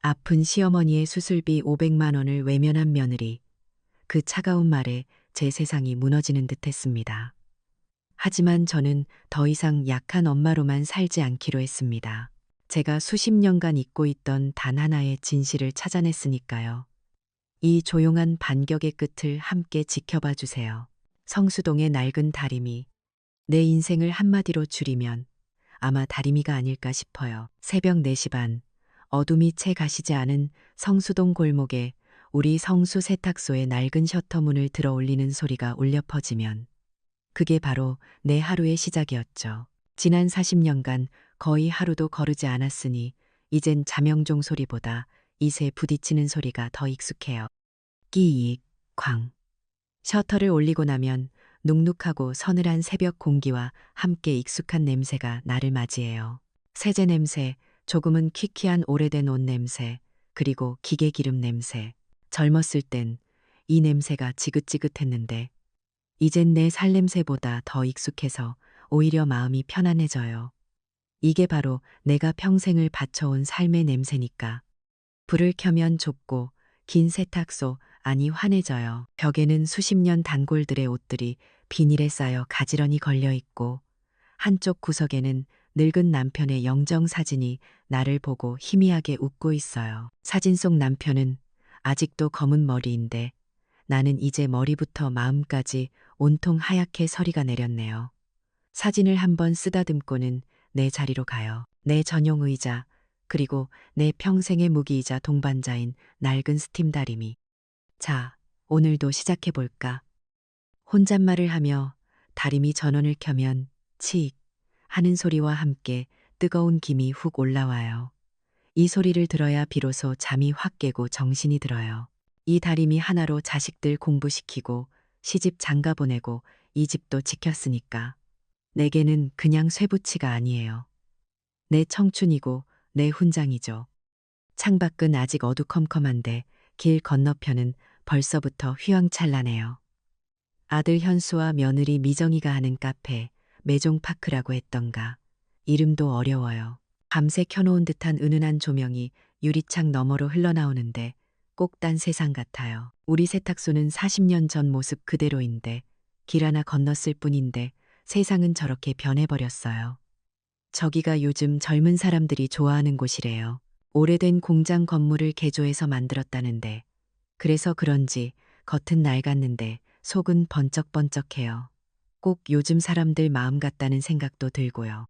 아픈 시어머니의 수술비 500만 원을 외면한 며느리. 그 차가운 말에 제 세상이 무너지는 듯 했습니다. 하지만 저는 더 이상 약한 엄마로만 살지 않기로 했습니다. 제가 수십 년간 잊고 있던 단 하나의 진실을 찾아냈으니까요. 이 조용한 반격의 끝을 함께 지켜봐 주세요. 성수동의 낡은 다리미. 내 인생을 한마디로 줄이면 아마 다리미가 아닐까 싶어요. 새벽 4시 반, 어둠이 채 가시지 않은 성수동 골목에 우리 성수 세탁소의 낡은 셔터문을 들어 올리는 소리가 울려 퍼지면 그게 바로 내 하루의 시작이었죠. 지난 40년간 거의 하루도 거르지 않았으니 이젠 자명종 소리보다 이새 부딪히는 소리가 더 익숙해요. 끼익, 쾅. 셔터를 올리고 나면 눅눅하고 서늘한 새벽 공기와 함께 익숙한 냄새가 나를 맞이해요. 세제 냄새, 조금은 퀴퀴한 오래된 옷 냄새, 그리고 기계 기름 냄새. 젊었을 땐 이 냄새가 지긋지긋했는데 이젠 내 살냄새보다 더 익숙해서 오히려 마음이 편안해져요. 이게 바로 내가 평생을 바쳐온 삶의 냄새니까. 불을 켜면 좁고 긴 세탁소 안이 환해져요. 벽에는 수십 년 단골들의 옷들이 비닐에 쌓여 가지런히 걸려 있고 한쪽 구석에는 늙은 남편의 영정 사진이 나를 보고 희미하게 웃고 있어요. 사진 속 남편은 아직도 검은 머리인데 나는 이제 머리부터 마음까지 온통 하얗게 서리가 내렸네요. 사진을 한번 쓰다듬고는 내 자리로 가요. 내 전용 의자, 그리고 내 평생의 무기이자 동반자인 낡은 스팀 다리미. 자, 오늘도 시작해볼까? 혼잣말을 하며 다리미 전원을 켜면 칙 하는 소리와 함께 뜨거운 김이 훅 올라와요. 이 소리를 들어야 비로소 잠이 확 깨고 정신이 들어요. 이 다리미 하나로 자식들 공부시키고 시집 장가 보내고 이 집도 지켰으니까. 내게는 그냥 쇠붙이가 아니에요. 내 청춘이고 내 훈장이죠. 창밖은 아직 어두컴컴한데 길 건너편은 벌써부터 휘황찬란해요. 아들 현수와 며느리 미정이가 하는 카페, 메종파크라고 했던가. 이름도 어려워요. 밤새 켜놓은 듯한 은은한 조명이 유리창 너머로 흘러나오는데 꼭 딴 세상 같아요. 우리 세탁소는 40년 전 모습 그대로인데 길 하나 건넜을 뿐인데 세상은 저렇게 변해버렸어요. 저기가 요즘 젊은 사람들이 좋아하는 곳이래요. 오래된 공장 건물을 개조해서 만들었다는데 그래서 그런지 겉은 낡았는데 속은 번쩍번쩍해요. 꼭 요즘 사람들 마음 같다는 생각도 들고요.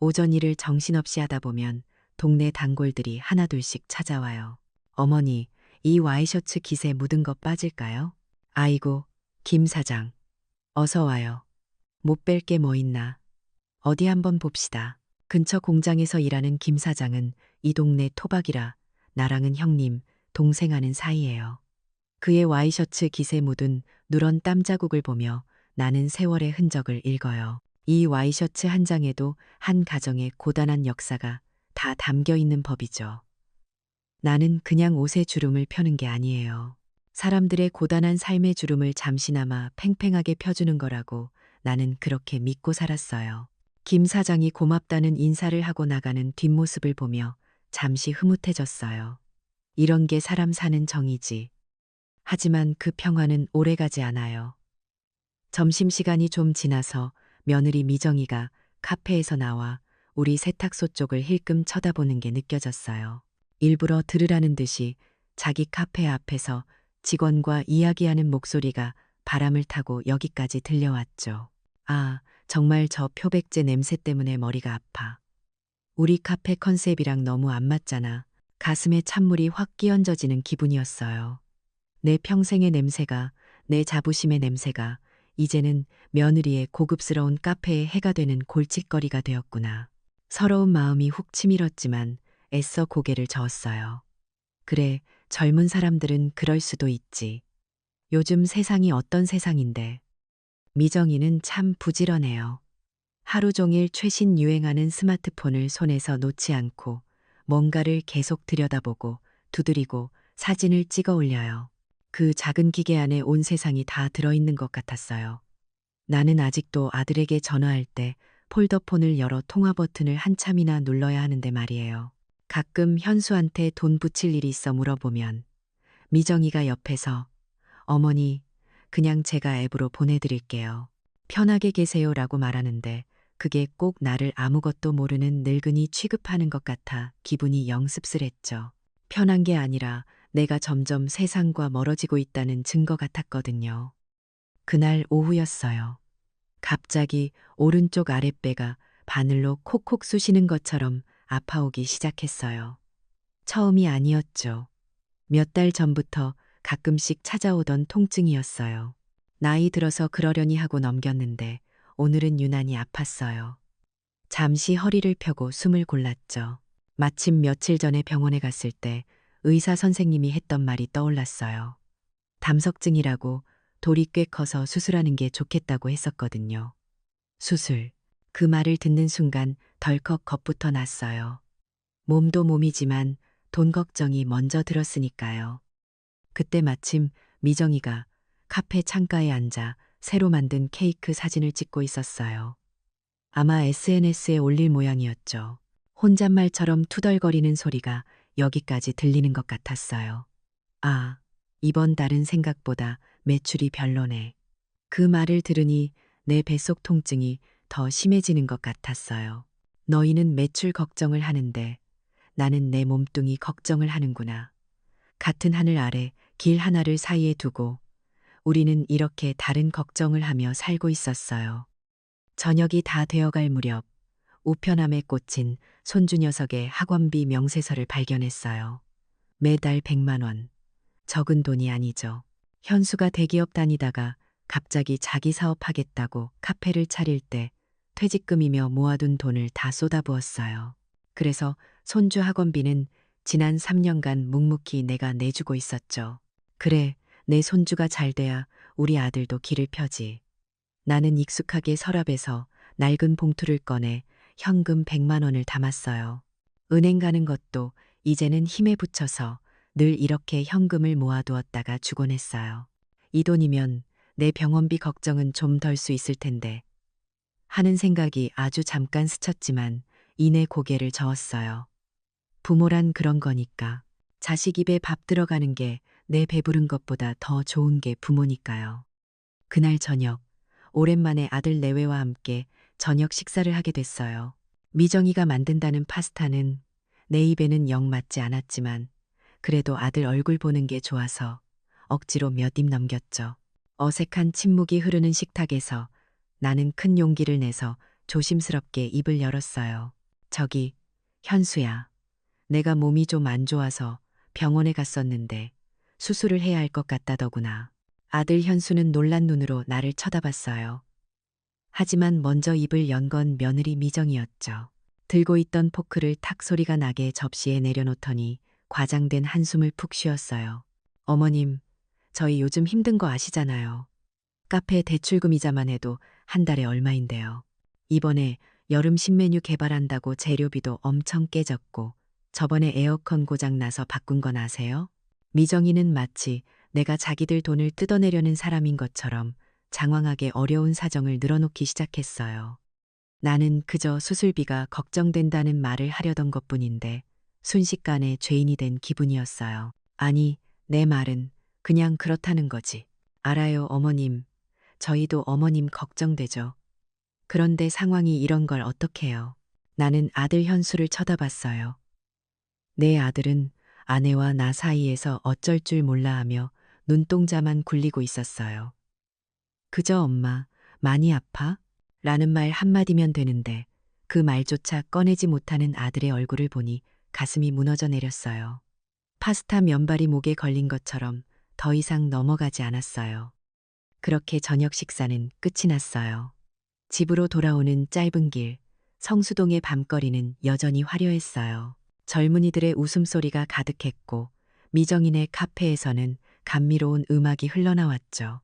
오전 일을 정신없이 하다 보면 동네 단골들이 하나둘씩 찾아와요. 어머니, 이 와이셔츠 깃에 묻은 거 빠질까요? 아이고, 김 사장. 어서 와요. 못 뺄 게 뭐 있나. 어디 한번 봅시다. 근처 공장에서 일하는 김 사장은 이 동네 토박이라 나랑은 형님, 동생 하는 사이예요. 그의 와이셔츠 깃에 묻은 누런 땀자국을 보며 나는 세월의 흔적을 읽어요. 이 와이셔츠 한 장에도 한 가정의 고단한 역사가 다 담겨 있는 법이죠. 나는 그냥 옷의 주름을 펴는 게 아니에요. 사람들의 고단한 삶의 주름을 잠시나마 팽팽하게 펴주는 거라고 나는 그렇게 믿고 살았어요. 김 사장이 고맙다는 인사를 하고 나가는 뒷모습을 보며 잠시 흐뭇해졌어요. 이런 게 사람 사는 정이지. 하지만 그 평화는 오래가지 않아요. 점심시간이 좀 지나서 며느리 미정이가 카페에서 나와 우리 세탁소 쪽을 힐끔 쳐다보는 게 느껴졌어요. 일부러 들으라는 듯이 자기 카페 앞에서 직원과 이야기하는 목소리가 바람을 타고 여기까지 들려왔죠. 아, 정말 저 표백제 냄새 때문에 머리가 아파. 우리 카페 컨셉이랑 너무 안 맞잖아. 가슴에 찬물이 확 끼얹어지는 기분이었어요. 내 평생의 냄새가, 내 자부심의 냄새가 이제는 며느리의 고급스러운 카페의 해가 되는 골칫거리가 되었구나. 서러운 마음이 훅 치밀었지만 애써 고개를 저었어요. 그래, 젊은 사람들은 그럴 수도 있지. 요즘 세상이 어떤 세상인데. 미정이는 참 부지런해요. 하루 종일 최신 유행하는 스마트폰을 손에서 놓지 않고 뭔가를 계속 들여다보고 두드리고 사진을 찍어 올려요. 그 작은 기계 안에 온 세상이 다 들어있는 것 같았어요. 나는 아직도 아들에게 전화할 때 폴더폰을 열어 통화 버튼을 한참이나 눌러야 하는데 말이에요. 가끔 현수한테 돈 붙일 일이 있어 물어보면 미정이가 옆에서 어머니, 그냥 제가 앱으로 보내드릴게요. 편하게 계세요라고 말하는데 그게 꼭 나를 아무것도 모르는 늙은이 취급하는 것 같아 기분이 영 씁쓸했죠. 편한 게 아니라 내가 점점 세상과 멀어지고 있다는 증거 같았거든요. 그날 오후였어요. 갑자기 오른쪽 아랫배가 바늘로 콕콕 쑤시는 것처럼 아파오기 시작했어요. 처음이 아니었죠. 몇 달 전부터 가끔씩 찾아오던 통증이었어요. 나이 들어서 그러려니 하고 넘겼는데 오늘은 유난히 아팠어요. 잠시 허리를 펴고 숨을 골랐죠. 마침 며칠 전에 병원에 갔을 때 의사 선생님이 했던 말이 떠올랐어요. 담석증이라고 돌이 꽤 커서 수술하는 게 좋겠다고 했었거든요. 수술. 그 말을 듣는 순간 덜컥 겁부터 났어요. 몸도 몸이지만 돈 걱정이 먼저 들었으니까요. 그때 마침 미정이가 카페 창가에 앉아 새로 만든 케이크 사진을 찍고 있었어요. 아마 SNS에 올릴 모양이었죠. 혼잣말처럼 투덜거리는 소리가 여기까지 들리는 것 같았어요. 아, 이번 달은 생각보다 매출이 별로네. 그 말을 들으니 내 뱃속 통증이 더 심해지는 것 같았어요. 너희는 매출 걱정을 하는데 나는 내 몸뚱이 걱정을 하는구나. 같은 하늘 아래 길 하나를 사이에 두고 우리는 이렇게 다른 걱정을 하며 살고 있었어요. 저녁이 다 되어갈 무렵 우편함에 꽂힌 손주 녀석의 학원비 명세서를 발견했어요. 매달 100만 원. 적은 돈이 아니죠. 현수가 대기업 다니다가 갑자기 자기 사업하겠다고 카페를 차릴 때 퇴직금이며 모아둔 돈을 다 쏟아부었어요. 그래서 손주 학원비는 지난 3년간 묵묵히 내가 내주고 있었죠. 그래, 내 손주가 잘 돼야 우리 아들도 길을 펴지. 나는 익숙하게 서랍에서 낡은 봉투를 꺼내 현금 100만 원을 담았어요. 은행 가는 것도 이제는 힘에 부쳐서 늘 이렇게 현금을 모아두었다가 주곤 했어요. 이 돈이면 내 병원비 걱정은 좀 덜 수 있을 텐데 하는 생각이 아주 잠깐 스쳤지만 이내 고개를 저었어요. 부모란 그런 거니까. 자식 입에 밥 들어가는 게 내 배부른 것보다 더 좋은 게 부모니까요. 그날 저녁, 오랜만에 아들 내외와 함께 저녁 식사를 하게 됐어요. 미정이가 만든다는 파스타는 내 입에는 영 맞지 않았지만 그래도 아들 얼굴 보는 게 좋아서 억지로 몇 입 넘겼죠. 어색한 침묵이 흐르는 식탁에서 나는 큰 용기를 내서 조심스럽게 입을 열었어요. 저기, 현수야. 내가 몸이 좀 안 좋아서 병원에 갔었는데 수술을 해야 할 것 같다더구나. 아들 현수는 놀란 눈으로 나를 쳐다봤어요. 하지만 먼저 입을 연 건 며느리 미정이었죠. 들고 있던 포크를 탁 소리가 나게 접시에 내려놓더니 과장된 한숨을 푹 쉬었어요. 어머님, 저희 요즘 힘든 거 아시잖아요. 카페 대출금 이자만 해도 한 달에 얼마인데요. 이번에 여름 신메뉴 개발한다고 재료비도 엄청 깨졌고 저번에 에어컨 고장 나서 바꾼 건 아세요? 미정이는 마치 내가 자기들 돈을 뜯어내려는 사람인 것처럼 장황하게 어려운 사정을 늘어놓기 시작했어요. 나는 그저 수술비가 걱정된다는 말을 하려던 것뿐인데 순식간에 죄인이 된 기분이었어요. 아니, 내 말은 그냥 그렇다는 거지. 알아요, 어머님. 저희도 어머님 걱정되죠. 그런데 상황이 이런 걸 어떡해요. 나는 아들 현수를 쳐다봤어요. 내 아들은 아내와 나 사이에서 어쩔 줄 몰라 하며 눈동자만 굴리고 있었어요. 그저 엄마, 많이 아파? 라는 말 한마디면 되는데 그 말조차 꺼내지 못하는 아들의 얼굴을 보니 가슴이 무너져 내렸어요. 파스타 면발이 목에 걸린 것처럼 더 이상 넘어가지 않았어요. 그렇게 저녁 식사는 끝이 났어요. 집으로 돌아오는 짧은 길, 성수동의 밤거리는 여전히 화려했어요. 젊은이들의 웃음소리가 가득했고 미정인의 카페에서는 감미로운 음악이 흘러나왔죠.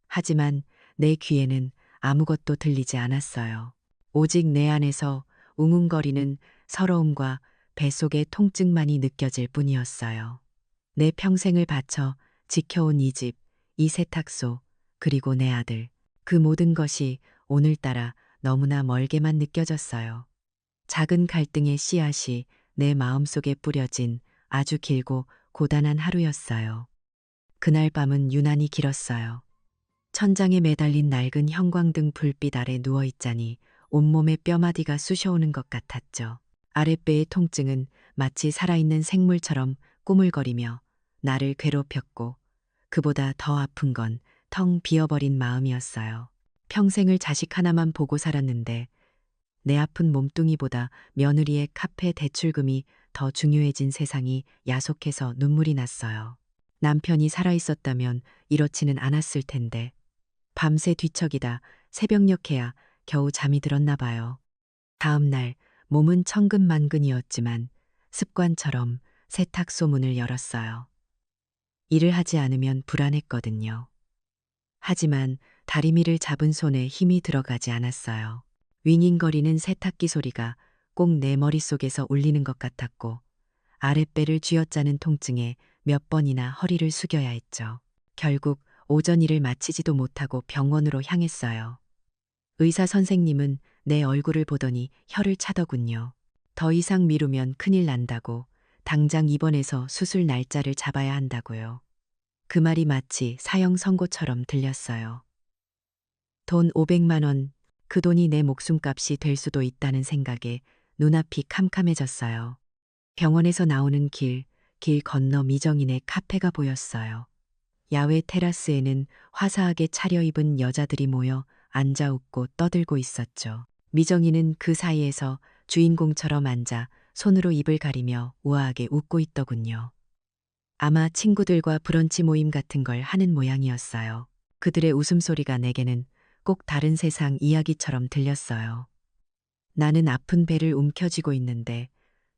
하지만 내 귀에는 아무것도 들리지 않았어요. 오직 내 안에서 웅웅거리는 서러움과 뱃속의 통증만이 느껴질 뿐이었어요. 내 평생을 바쳐 지켜온 이 집, 이 세탁소, 그리고 내 아들, 그 모든 것이 오늘따라 너무나 멀게만 느껴졌어요. 작은 갈등의 씨앗이 내 마음속에 뿌려진 아주 길고 고단한 하루였어요. 그날 밤은 유난히 길었어요. 천장에 매달린 낡은 형광등 불빛 아래 누워있자니 온몸에 뼈마디가 쑤셔오는 것 같았죠. 아랫배의 통증은 마치 살아있는 생물처럼 꾸물거리며 나를 괴롭혔고 그보다 더 아픈 건 텅 비어버린 마음이었어요. 평생을 자식 하나만 보고 살았는데 내 아픈 몸뚱이보다 며느리의 카페 대출금이 더 중요해진 세상이 야속해서 눈물이 났어요. 남편이 살아있었다면 이렇지는 않았을 텐데 밤새 뒤척이다 새벽녘에야 겨우 잠이 들었나 봐요. 다음 날 몸은 천근만근이었지만 습관처럼 세탁소 문을 열었어요. 일을 하지 않으면 불안했거든요. 하지만 다리미를 잡은 손에 힘이 들어가지 않았어요. 윙윙거리는 세탁기 소리가 꼭 내 머릿속에서 울리는 것 같았고 아랫배를 쥐어짜는 통증에 몇 번이나 허리를 숙여야 했죠. 결국 오전 일을 마치지도 못하고 병원으로 향했어요. 의사 선생님은 내 얼굴을 보더니 혀를 차더군요. 더 이상 미루면 큰일 난다고, 당장 입원해서 수술 날짜를 잡아야 한다고요. 그 말이 마치 사형 선고처럼 들렸어요. 돈 500만 원, 그 돈이 내 목숨값이 될 수도 있다는 생각에 눈앞이 캄캄해졌어요. 병원에서 나오는 길 건너 미정인의 카페가 보였어요. 야외 테라스에는 화사하게 차려입은 여자들이 모여 앉아 웃고 떠들고 있었죠. 미정이는 그 사이에서 주인공처럼 앉아 손으로 입을 가리며 우아하게 웃고 있더군요. 아마 친구들과 브런치 모임 같은 걸 하는 모양이었어요. 그들의 웃음소리가 내게는 꼭 다른 세상 이야기처럼 들렸어요. 나는 아픈 배를 움켜쥐고 있는데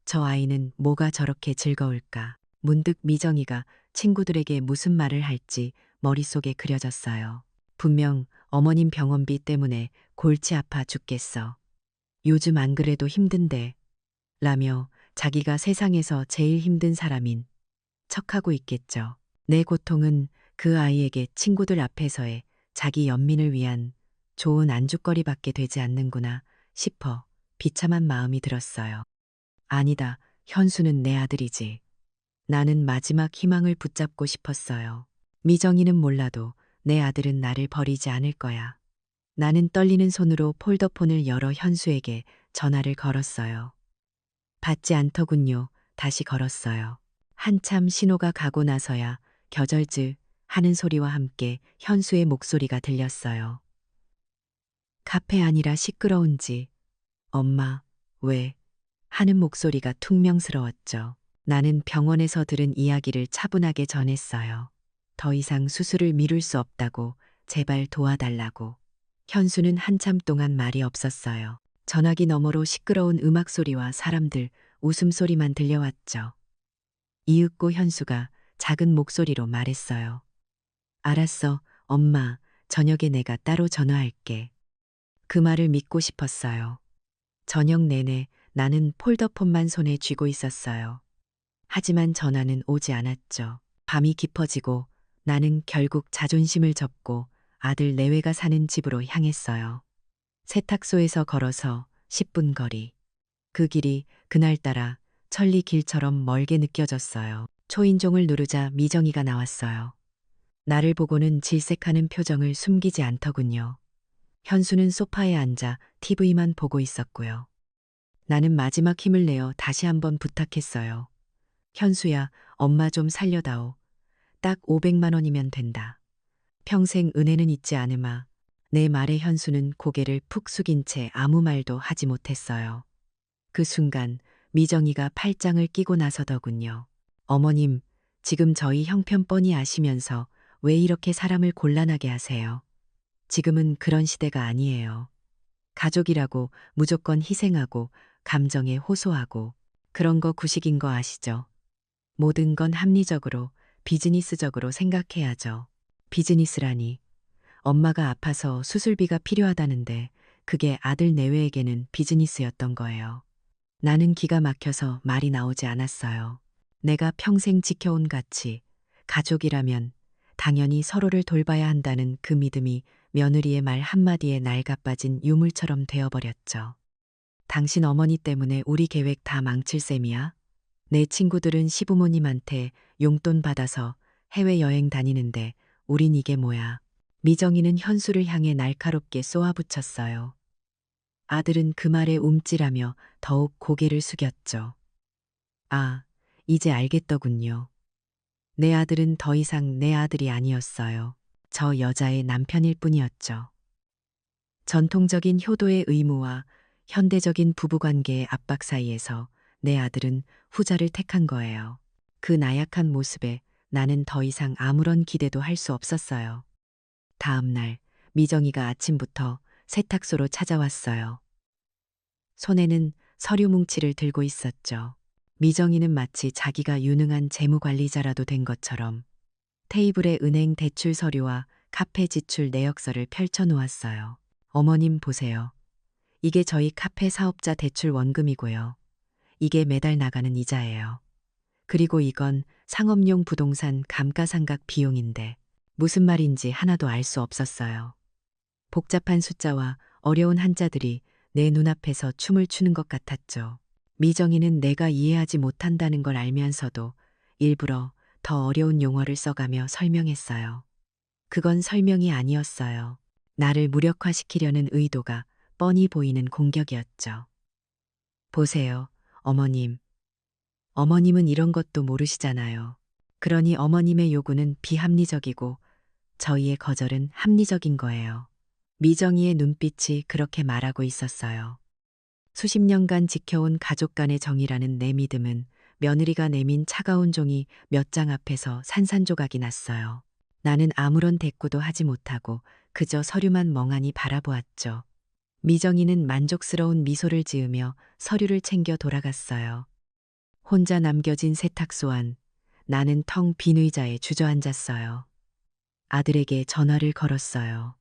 저 아이는 뭐가 저렇게 즐거울까? 문득 미정이가 친구들에게 무슨 말을 할지 머릿속에 그려졌어요. 분명 어머님 병원비 때문에 골치 아파 죽겠어. 요즘 안 그래도 힘든데 라며 자기가 세상에서 제일 힘든 사람인 척하고 있겠죠. 내 고통은 그 아이에게 친구들 앞에서의 자기 연민을 위한 좋은 안주거리밖에 되지 않는구나 싶어 비참한 마음이 들었어요. 아니다, 현수는 내 아들이지. 나는 마지막 희망을 붙잡고 싶었어요. 미정이는 몰라도 내 아들은 나를 버리지 않을 거야. 나는 떨리는 손으로 폴더폰을 열어 현수에게 전화를 걸었어요. 받지 않더군요. 다시 걸었어요. 한참 신호가 가고 나서야 겨절즈 하는 소리와 함께 현수의 목소리가 들렸어요. 카페 아니라 시끄러운지, 엄마, 왜? 하는 목소리가 퉁명스러웠죠. 나는 병원에서 들은 이야기를 차분하게 전했어요. 더 이상 수술을 미룰 수 없다고, 제발 도와달라고. 현수는 한참 동안 말이 없었어요. 전화기 너머로 시끄러운 음악 소리와 사람들 웃음소리만 들려왔죠. 이윽고 현수가 작은 목소리로 말했어요. 알았어, 엄마. 저녁에 내가 따로 전화할게. 그 말을 믿고 싶었어요. 저녁 내내 나는 폴더폰만 손에 쥐고 있었어요. 하지만 전화는 오지 않았죠. 밤이 깊어지고 나는 결국 자존심을 접고 아들 내외가 사는 집으로 향했어요. 세탁소에서 걸어서 10분 거리. 그 길이 그날따라 천리 길처럼 멀게 느껴졌어요. 초인종을 누르자 미정이가 나왔어요. 나를 보고는 질색하는 표정을 숨기지 않더군요. 현수는 소파에 앉아 TV만 보고 있었고요. 나는 마지막 힘을 내어 다시 한번 부탁했어요. 현수야, 엄마 좀 살려다오. 딱 500만 원이면 된다. 평생 은혜는 잊지 않으마. 내 말에 현수는 고개를 푹 숙인 채 아무 말도 하지 못했어요. 그 순간 미정이가 팔짱을 끼고 나서더군요. 어머님, 지금 저희 형편 뻔히 아시면서 왜 이렇게 사람을 곤란하게 하세요? 지금은 그런 시대가 아니에요. 가족이라고 무조건 희생하고 감정에 호소하고 그런 거 구식인 거 아시죠? 모든 건 합리적으로 비즈니스적으로 생각해야죠. 비즈니스라니. 엄마가 아파서 수술비가 필요하다는데 그게 아들 내외에게는 비즈니스였던 거예요. 나는 기가 막혀서 말이 나오지 않았어요. 내가 평생 지켜온 가치, 가족이라면 당연히 서로를 돌봐야 한다는 그 믿음이 며느리의 말 한마디에 낡아빠진 유물처럼 되어버렸죠. 당신 어머니 때문에 우리 계획 다 망칠 셈이야? 내 친구들은 시부모님한테 용돈 받아서 해외여행 다니는데 우린 이게 뭐야? 미정이는 현수를 향해 날카롭게 쏘아붙였어요. 아들은 그 말에 움찔하며 더욱 고개를 숙였죠. 아, 이제 알겠더군요. 내 아들은 더 이상 내 아들이 아니었어요. 저 여자의 남편일 뿐이었죠. 전통적인 효도의 의무와 현대적인 부부관계의 압박 사이에서 내 아들은 후자를 택한 거예요. 그 나약한 모습에 나는 더 이상 아무런 기대도 할 수 없었어요. 다음 날, 미정이가 아침부터 세탁소로 찾아왔어요. 손에는 서류 뭉치를 들고 있었죠. 미정이는 마치 자기가 유능한 재무관리자라도 된 것처럼 테이블에 은행 대출 서류와 카페 지출 내역서를 펼쳐 놓았어요. 어머님 보세요. 이게 저희 카페 사업자 대출 원금이고요. 이게 매달 나가는 이자예요. 그리고 이건 상업용 부동산 감가상각 비용인데 무슨 말인지 하나도 알 수 없었어요. 복잡한 숫자와 어려운 한자들이 내 눈앞에서 춤을 추는 것 같았죠. 미정이는 내가 이해하지 못한다는 걸 알면서도 일부러 더 어려운 용어를 써가며 설명했어요. 그건 설명이 아니었어요. 나를 무력화시키려는 의도가 뻔히 보이는 공격이었죠. 보세요, 어머님. 어머님은 이런 것도 모르시잖아요. 그러니 어머님의 요구는 비합리적이고 저희의 거절은 합리적인 거예요. 미정이의 눈빛이 그렇게 말하고 있었어요. 수십 년간 지켜온 가족 간의 정이라는 내 믿음은 며느리가 내민 차가운 종이 몇 장 앞에서 산산조각이 났어요. 나는 아무런 대꾸도 하지 못하고 그저 서류만 멍하니 바라보았죠. 미정이는 만족스러운 미소를 지으며 서류를 챙겨 돌아갔어요. 혼자 남겨진 세탁소 안, 나는 텅 빈 의자에 주저앉았어요. 아들에게 전화를 걸었어요.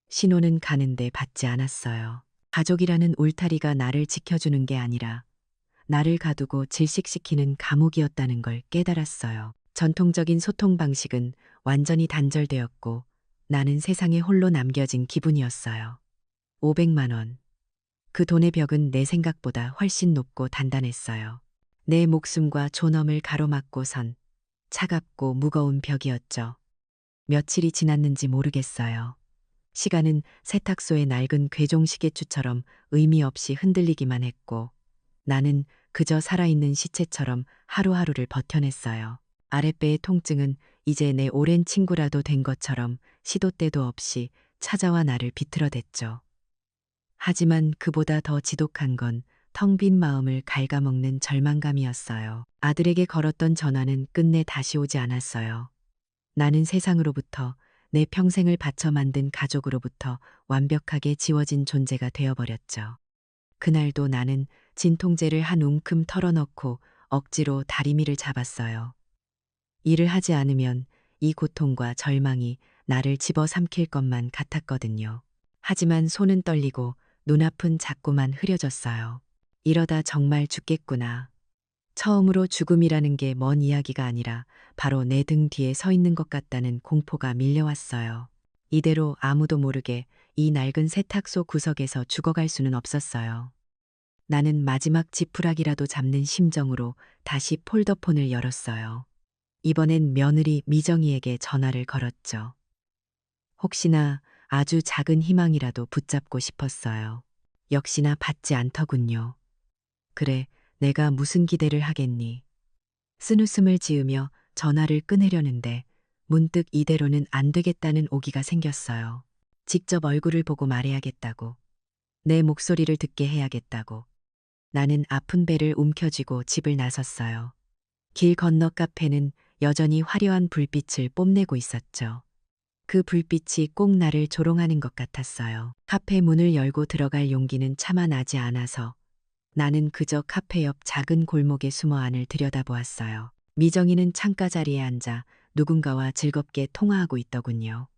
신호는 가는데 받지 않았어요. 가족이라는 울타리가 나를 지켜주는 게 아니라 나를 가두고 질식시키는 감옥이었다는 걸 깨달았어요. 전통적인 소통 방식은 완전히 단절되었고 나는 세상에 홀로 남겨진 기분이었어요. 500만 원. 그 돈의 벽은 내 생각보다 훨씬 높고 단단했어요. 내 목숨과 존엄을 가로막고선 차갑고 무거운 벽이었죠. 며칠이 지났는지 모르겠어요. 시간은 세탁소의 낡은 괴종시계추처럼 의미 없이 흔들리기만 했고 나는 그저 살아있는 시체처럼 하루하루를 버텨냈어요. 아랫배의 통증은 이제 내 오랜 친구라도 된 것처럼 시도 때도 없이 찾아와 나를 비틀어댔죠. 하지만 그보다 더 지독한 건 텅 빈 마음을 갉아먹는 절망감이었어요. 아들에게 걸었던 전화는 끝내 다시 오지 않았어요. 나는 세상으로부터 내 평생을 바쳐 만든 가족으로부터 완벽하게 지워진 존재가 되어버렸죠. 그날도 나는 진통제를 한 움큼 털어넣고 억지로 다리미를 잡았어요. 일을 하지 않으면 이 고통과 절망이 나를 집어삼킬 것만 같았거든요. 하지만 손은 떨리고 눈앞은 자꾸만 흐려졌어요. 이러다 정말 죽겠구나. 처음으로 죽음이라는 게 먼 이야기가 아니라 바로 내 등 뒤에 서 있는 것 같다는 공포가 밀려왔어요. 이대로 아무도 모르게 이 낡은 세탁소 구석에서 죽어갈 수는 없었어요. 나는 마지막 지푸라기라도 잡는 심정으로 다시 폴더폰을 열었어요. 이번엔 며느리 미정이에게 전화를 걸었죠. 혹시나 아주 작은 희망이라도 붙잡고 싶었어요. 역시나 받지 않더군요. 그래, 내가 무슨 기대를 하겠니? 쓴웃음을 지으며 전화를 끊으려는데 문득 이대로는 안 되겠다는 오기가 생겼어요. 직접 얼굴을 보고 말해야겠다고. 내 목소리를 듣게 해야겠다고. 나는 아픈 배를 움켜쥐고 집을 나섰어요. 길 건너 카페는 여전히 화려한 불빛을 뽐내고 있었죠. 그 불빛이 꼭 나를 조롱하는 것 같았어요. 카페 문을 열고 들어갈 용기는 차마 나지 않아서 나는 그저 카페 옆 작은 골목에 숨어 안을 들여다보았어요. 미정이는 창가 자리에 앉아 누군가와 즐겁게 통화하고 있더군요.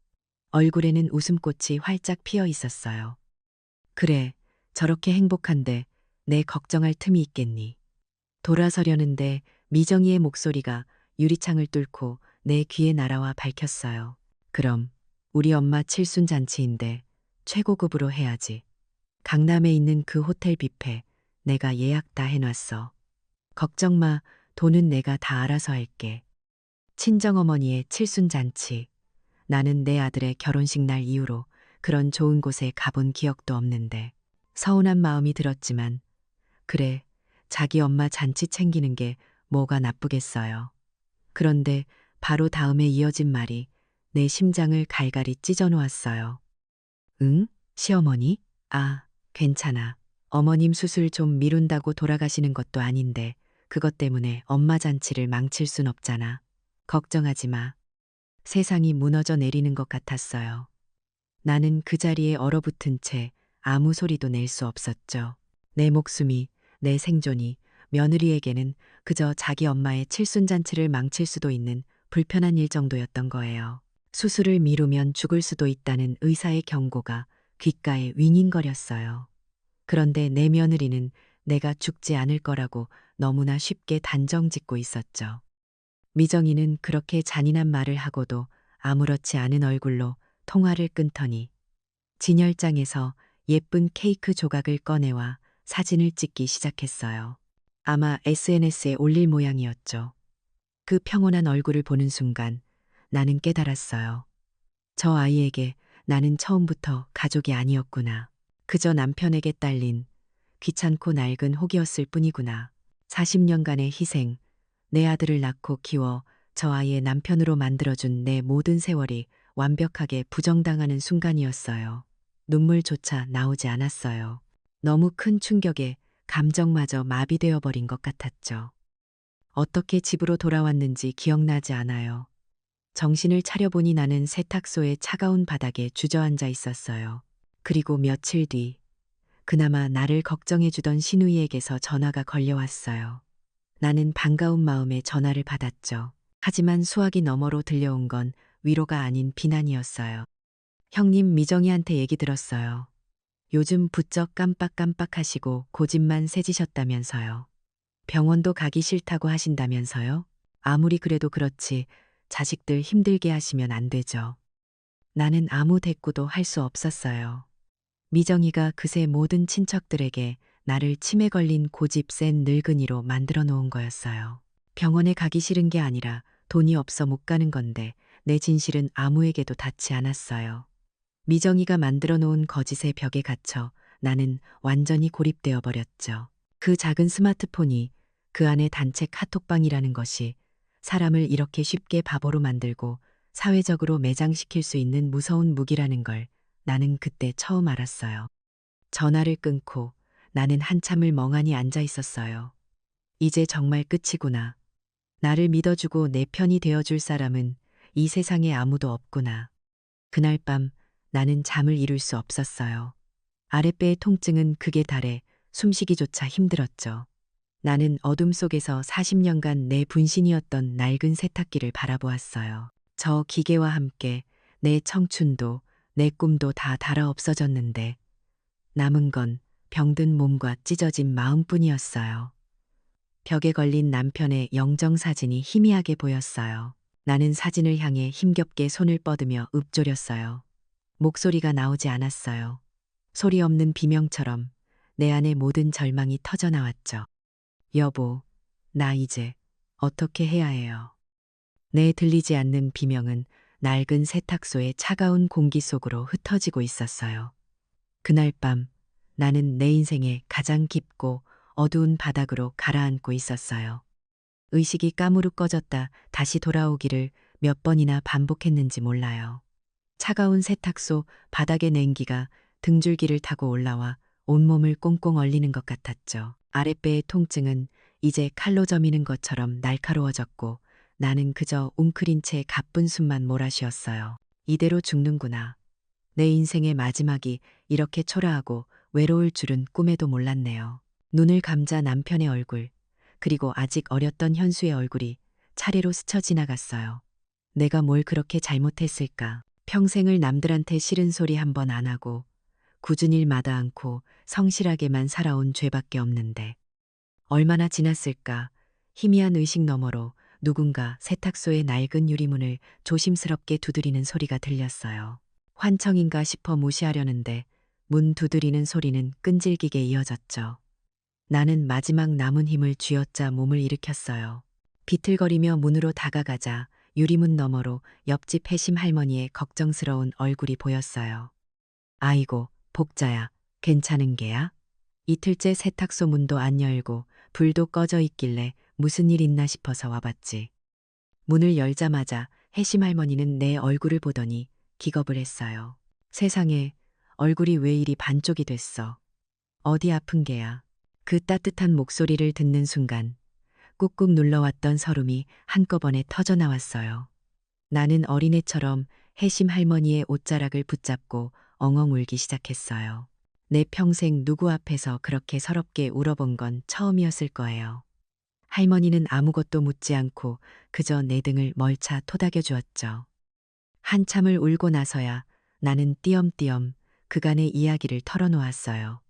얼굴에는 웃음꽃이 활짝 피어 있었어요. 그래, 저렇게 행복한데 내 걱정할 틈이 있겠니? 돌아서려는데 미정이의 목소리가 유리창을 뚫고 내 귀에 날아와 밝혔어요. 그럼 우리 엄마 칠순잔치인데 최고급으로 해야지. 강남에 있는 그 호텔 뷔페 내가 예약 다 해놨어. 걱정 마. 돈은 내가 다 알아서 할게. 친정어머니의 칠순잔치. 나는 내 아들의 결혼식 날 이후로 그런 좋은 곳에 가본 기억도 없는데 서운한 마음이 들었지만 그래, 자기 엄마 잔치 챙기는 게 뭐가 나쁘겠어요. 그런데 바로 다음에 이어진 말이 내 심장을 갈갈이 찢어 놓았어요. 응? 시어머니? 아, 괜찮아. 어머님 수술 좀 미룬다고 돌아가시는 것도 아닌데 그것 때문에 엄마 잔치를 망칠 순 없잖아. 걱정하지 마. 세상이 무너져 내리는 것 같았어요. 나는 그 자리에 얼어붙은 채 아무 소리도 낼 수 없었죠. 내 목숨이, 내 생존이 며느리에게는 그저 자기 엄마의 칠순잔치를 망칠 수도 있는 불편한 일 정도였던 거예요. 수술을 미루면 죽을 수도 있다는 의사의 경고가 귓가에 윙윙거렸어요. 그런데 내 며느리는 내가 죽지 않을 거라고 너무나 쉽게 단정 짓고 있었죠. 미정이는 그렇게 잔인한 말을 하고도 아무렇지 않은 얼굴로 통화를 끊더니 진열장에서 예쁜 케이크 조각을 꺼내와 사진을 찍기 시작했어요. 아마 SNS에 올릴 모양이었죠. 그 평온한 얼굴을 보는 순간 나는 깨달았어요. 저 아이에게 나는 처음부터 가족이 아니었구나. 그저 남편에게 딸린 귀찮고 낡은 혹이었을 뿐이구나. 40년간의 희생, 내 아들을 낳고 키워 저 아이의 남편으로 만들어준 내 모든 세월이 완벽하게 부정당하는 순간이었어요. 눈물조차 나오지 않았어요. 너무 큰 충격에 감정마저 마비되어 버린 것 같았죠. 어떻게 집으로 돌아왔는지 기억나지 않아요. 정신을 차려보니 나는 세탁소의 차가운 바닥에 주저앉아 있었어요. 그리고 며칠 뒤, 그나마 나를 걱정해주던 시누이에게서 전화가 걸려왔어요. 나는 반가운 마음에 전화를 받았죠. 하지만 수화기 너머로 들려온 건 위로가 아닌 비난이었어요. 형님 미정이한테 얘기 들었어요. 요즘 부쩍 깜빡깜빡하시고 고집만 세지셨다면서요. 병원도 가기 싫다고 하신다면서요? 아무리 그래도 그렇지 자식들 힘들게 하시면 안 되죠. 나는 아무 대꾸도 할 수 없었어요. 미정이가 그새 모든 친척들에게 나를 치매 걸린 고집 센 늙은이로 만들어 놓은 거였어요. 병원에 가기 싫은 게 아니라 돈이 없어 못 가는 건데 내 진실은 아무에게도 닿지 않았어요. 미정이가 만들어 놓은 거짓의 벽에 갇혀 나는 완전히 고립되어 버렸죠. 그 작은 스마트폰이 그 안에 단체 카톡방이라는 것이 사람을 이렇게 쉽게 바보로 만들고 사회적으로 매장시킬 수 있는 무서운 무기라는 걸 나는 그때 처음 알았어요. 전화를 끊고 나는 한참을 멍하니 앉아 있었어요. 이제 정말 끝이구나. 나를 믿어주고 내 편이 되어줄 사람은 이 세상에 아무도 없구나. 그날 밤 나는 잠을 이룰 수 없었어요. 아랫배의 통증은 극에 달해 숨쉬기조차 힘들었죠. 나는 어둠 속에서 40년간 내 분신이었던 낡은 세탁기를 바라보았어요. 저 기계와 함께 내 청춘도 내 꿈도 다 닳아 없어졌는데 남은 건 병든 몸과 찢어진 마음뿐이었어요. 벽에 걸린 남편의 영정사진이 희미하게 보였어요. 나는 사진을 향해 힘겹게 손을 뻗으며 읊조렸어요. 목소리가 나오지 않았어요. 소리 없는 비명처럼 내 안의 모든 절망이 터져나왔죠. 여보, 나 이제 어떻게 해야 해요? 내 들리지 않는 비명은 낡은 세탁소의 차가운 공기 속으로 흩어지고 있었어요. 그날 밤 나는 내 인생의 가장 깊고 어두운 바닥으로 가라앉고 있었어요. 의식이 까무룩 꺼졌다 다시 돌아오기를 몇 번이나 반복했는지 몰라요. 차가운 세탁소 바닥의 냉기가 등줄기를 타고 올라와 온몸을 꽁꽁 얼리는 것 같았죠. 아랫배의 통증은 이제 칼로 저미는 것처럼 날카로워졌고 나는 그저 웅크린 채 가쁜 숨만 몰아쉬었어요. 이대로 죽는구나. 내 인생의 마지막이 이렇게 초라하고 외로울 줄은 꿈에도 몰랐네요. 눈을 감자 남편의 얼굴, 그리고 아직 어렸던 현수의 얼굴이 차례로 스쳐 지나갔어요. 내가 뭘 그렇게 잘못했을까? 평생을 남들한테 싫은 소리 한 번 안 하고 굳은 일 마다 않고 성실하게만 살아온 죄밖에 없는데 얼마나 지났을까? 희미한 의식 너머로 누군가 세탁소의 낡은 유리문을 조심스럽게 두드리는 소리가 들렸어요. 환청인가 싶어 무시하려는데 문 두드리는 소리는 끈질기게 이어졌죠. 나는 마지막 남은 힘을 쥐어짜 몸을 일으켰어요. 비틀거리며 문으로 다가가자 유리문 너머로 옆집 해심 할머니의 걱정스러운 얼굴이 보였어요. 아이고, 복자야, 괜찮은 게야? 이틀째 세탁소 문도 안 열고 불도 꺼져 있길래 무슨 일 있나 싶어서 와봤지. 문을 열자마자 해심 할머니는 내 얼굴을 보더니 기겁을 했어요. 세상에, 얼굴이 왜 이리 반쪽이 됐어? 어디 아픈 게야? 그 따뜻한 목소리를 듣는 순간 꾹꾹 눌러왔던 서름이 한꺼번에 터져 나왔어요. 나는 어린애처럼 해심 할머니의 옷자락을 붙잡고 엉엉 울기 시작했어요. 내 평생 누구 앞에서 그렇게 서럽게 울어본 건 처음이었을 거예요. 할머니는 아무것도 묻지 않고 그저 내 등을 멀차 토닥여 주었죠. 한참을 울고 나서야 나는 띄엄띄엄 그간의 이야기를 털어놓았어요.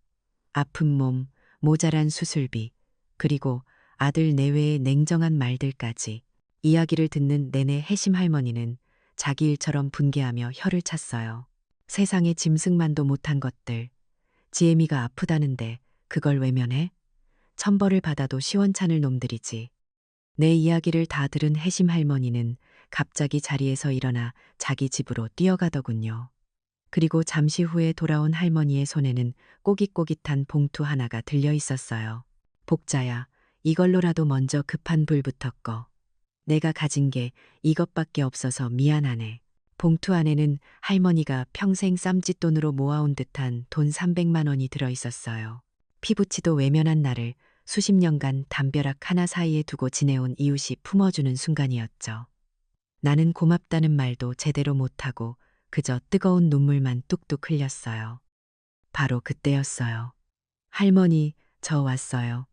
아픈 몸, 모자란 수술비, 그리고 아들 내외의 냉정한 말들까지. 이야기를 듣는 내내 해심 할머니는 자기 일처럼 분개하며 혀를 찼어요. 세상에 짐승만도 못한 것들, 지혜미가 아프다는데 그걸 외면해? 천벌을 받아도 시원찮을 놈들이지. 내 이야기를 다 들은 해심 할머니는 갑자기 자리에서 일어나 자기 집으로 뛰어가더군요. 그리고 잠시 후에 돌아온 할머니의 손에는 꼬깃꼬깃한 봉투 하나가 들려 있었어요. 복자야, 이걸로라도 먼저 급한 불부터 꺼. 내가 가진 게 이것밖에 없어서 미안하네. 봉투 안에는 할머니가 평생 쌈짓돈으로 모아온 듯한 돈 300만 원이 들어 있었어요. 피부치도 외면한 나를 수십 년간 담벼락 하나 사이에 두고 지내온 이웃이 품어주는 순간이었죠. 나는 고맙다는 말도 제대로 못하고 그저 뜨거운 눈물만 뚝뚝 흘렸어요. 바로 그때였어요. 할머니, 저 왔어요.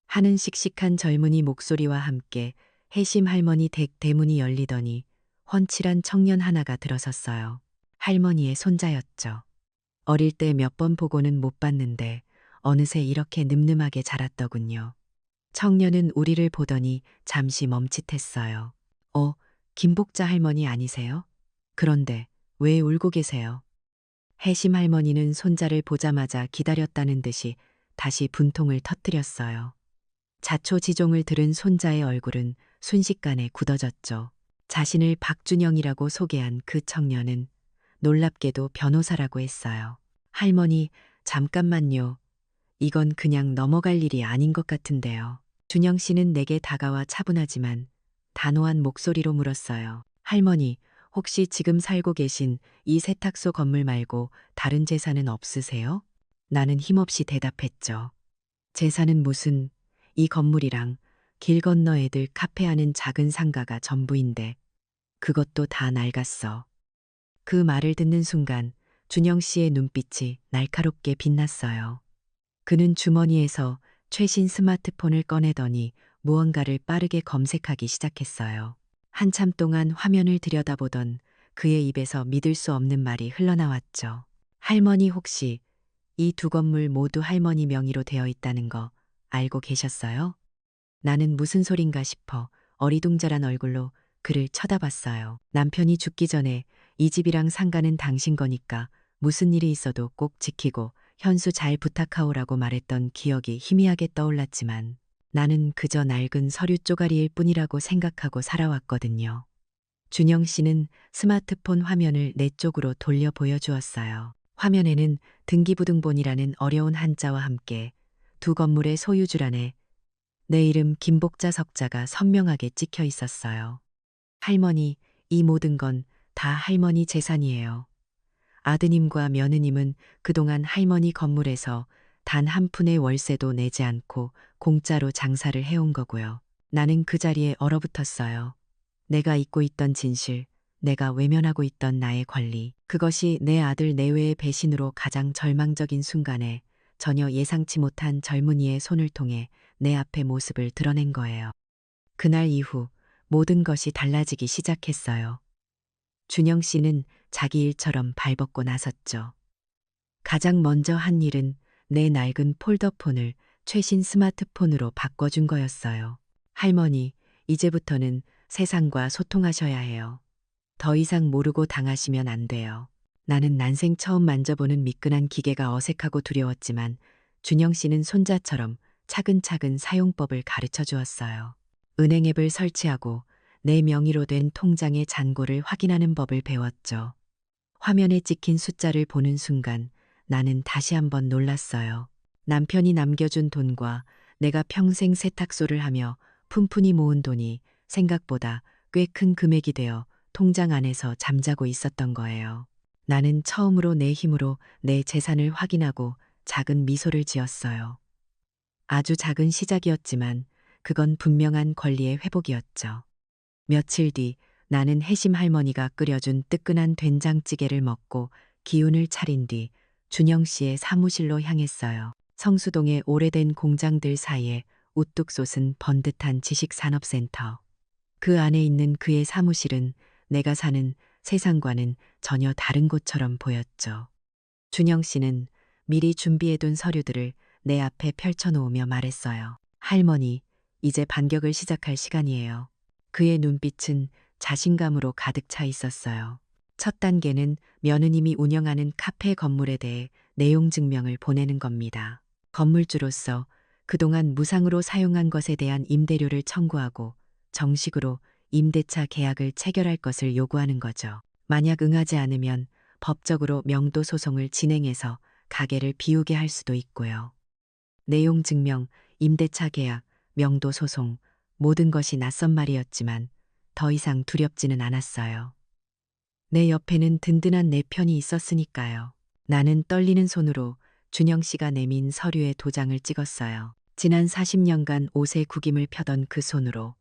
하는 씩씩한 젊은이 목소리와 함께 해심 할머니 댁 대문이 열리더니 훤칠한 청년 하나가 들어섰어요. 할머니의 손자였죠. 어릴 때 몇 번 보고는 못 봤는데 어느새 이렇게 늠름하게 자랐더군요. 청년은 우리를 보더니 잠시 멈칫했어요. 김복자 할머니 아니세요? 그런데 왜 울고 계세요? 해심 할머니는 손자를 보자마자 기다렸다는 듯이 다시 분통을 터뜨렸어요. 자초지종을 들은 손자의 얼굴은 순식간에 굳어졌죠. 자신을 박준영이라고 소개한 그 청년은 놀랍게도 변호사라고 했어요. 할머니, 잠깐만요. 이건 그냥 넘어갈 일이 아닌 것 같은데요. 준영 씨는 내게 다가와 차분하지만 단호한 목소리로 물었어요. 할머니, 혹시 지금 살고 계신 이 세탁소 건물 말고 다른 재산은 없으세요? 나는 힘없이 대답했죠. 재산은 무슨, 이 건물이랑 길 건너 애들 카페 하는 작은 상가가 전부인데 그것도 다 낡았어. 그 말을 듣는 순간 준영 씨의 눈빛이 날카롭게 빛났어요. 그는 주머니에서 최신 스마트폰을 꺼내더니 무언가를 빠르게 검색하기 시작했어요. 한참 동안 화면을 들여다보던 그의 입에서 믿을 수 없는 말이 흘러나왔죠. 할머니 혹시 이 두 건물 모두 할머니 명의로 되어 있다는 거 알고 계셨어요? 나는 무슨 소린가 싶어 어리둥절한 얼굴로 그를 쳐다봤어요. 남편이 죽기 전에 이 집이랑 상가는 당신 거니까 무슨 일이 있어도 꼭 지키고 현수 잘 부탁하오라고 말했던 기억이 희미하게 떠올랐지만 나는 그저 낡은 서류 쪼가리일 뿐이라고 생각하고 살아왔거든요. 준영 씨는 스마트폰 화면을 내 쪽으로 돌려 보여주었어요. 화면에는 등기부등본이라는 어려운 한자와 함께 두 건물의 소유주란에 내 이름 김복자 석자가 선명하게 찍혀 있었어요. 할머니, 이 모든 건 다 할머니 재산이에요. 아드님과 며느님은 그동안 할머니 건물에서 단 한 푼의 월세도 내지 않고 공짜로 장사를 해온 거고요. 나는 그 자리에 얼어붙었어요. 내가 잊고 있던 진실, 내가 외면하고 있던 나의 권리, 그것이 내 아들 내외의 배신으로 가장 절망적인 순간에 전혀 예상치 못한 젊은이의 손을 통해 내 앞의 모습을 드러낸 거예요. 그날 이후 모든 것이 달라지기 시작했어요. 준영 씨는 자기 일처럼 발벗고 나섰죠. 가장 먼저 한 일은 내 낡은 폴더폰을 최신 스마트폰으로 바꿔준 거였어요. 할머니, 이제부터는 세상과 소통하셔야 해요. 더 이상 모르고 당하시면 안 돼요. 나는 난생 처음 만져보는 미끈한 기계가 어색하고 두려웠지만 준영 씨는 손자처럼 차근차근 사용법을 가르쳐 주었어요. 은행 앱을 설치하고 내 명의로 된 통장의 잔고를 확인하는 법을 배웠죠. 화면에 찍힌 숫자를 보는 순간 나는 다시 한번 놀랐어요. 남편이 남겨준 돈과 내가 평생 세탁소를 하며 푼푼히 모은 돈이 생각보다 꽤 큰 금액이 되어 통장 안에서 잠자고 있었던 거예요. 나는 처음으로 내 힘으로 내 재산을 확인하고 작은 미소를 지었어요. 아주 작은 시작이었지만 그건 분명한 권리의 회복이었죠. 며칠 뒤 나는 해심 할머니가 끓여준 뜨끈한 된장찌개를 먹고 기운을 차린 뒤 준영 씨의 사무실로 향했어요. 성수동의 오래된 공장들 사이에 우뚝 솟은 번듯한 지식산업센터. 그 안에 있는 그의 사무실은 내가 사는 세상과는 전혀 다른 곳처럼 보였죠. 준영 씨는 미리 준비해둔 서류들을 내 앞에 펼쳐놓으며 말했어요. 할머니, 이제 반격을 시작할 시간이에요. 그의 눈빛은 자신감으로 가득 차 있었어요. 첫 단계는 며느님이 운영하는 카페 건물에 대해 내용 증명을 보내는 겁니다. 건물주로서 그동안 무상으로 사용한 것에 대한 임대료를 청구하고 정식으로 임대차 계약을 체결할 것을 요구하는 거죠. 만약 응하지 않으면 법적으로 명도 소송을 진행해서 가게를 비우게 할 수도 있고요. 내용 증명, 임대차 계약, 명도 소송, 모든 것이 낯선 말이었지만 더 이상 두렵지는 않았어요. 내 옆에는 든든한 내 편이 있었으니까요. 나는 떨리는 손으로 준영 씨가 내민 서류에 도장을 찍었어요. 지난 40년간 옷에 구김을 펴던 그 손으로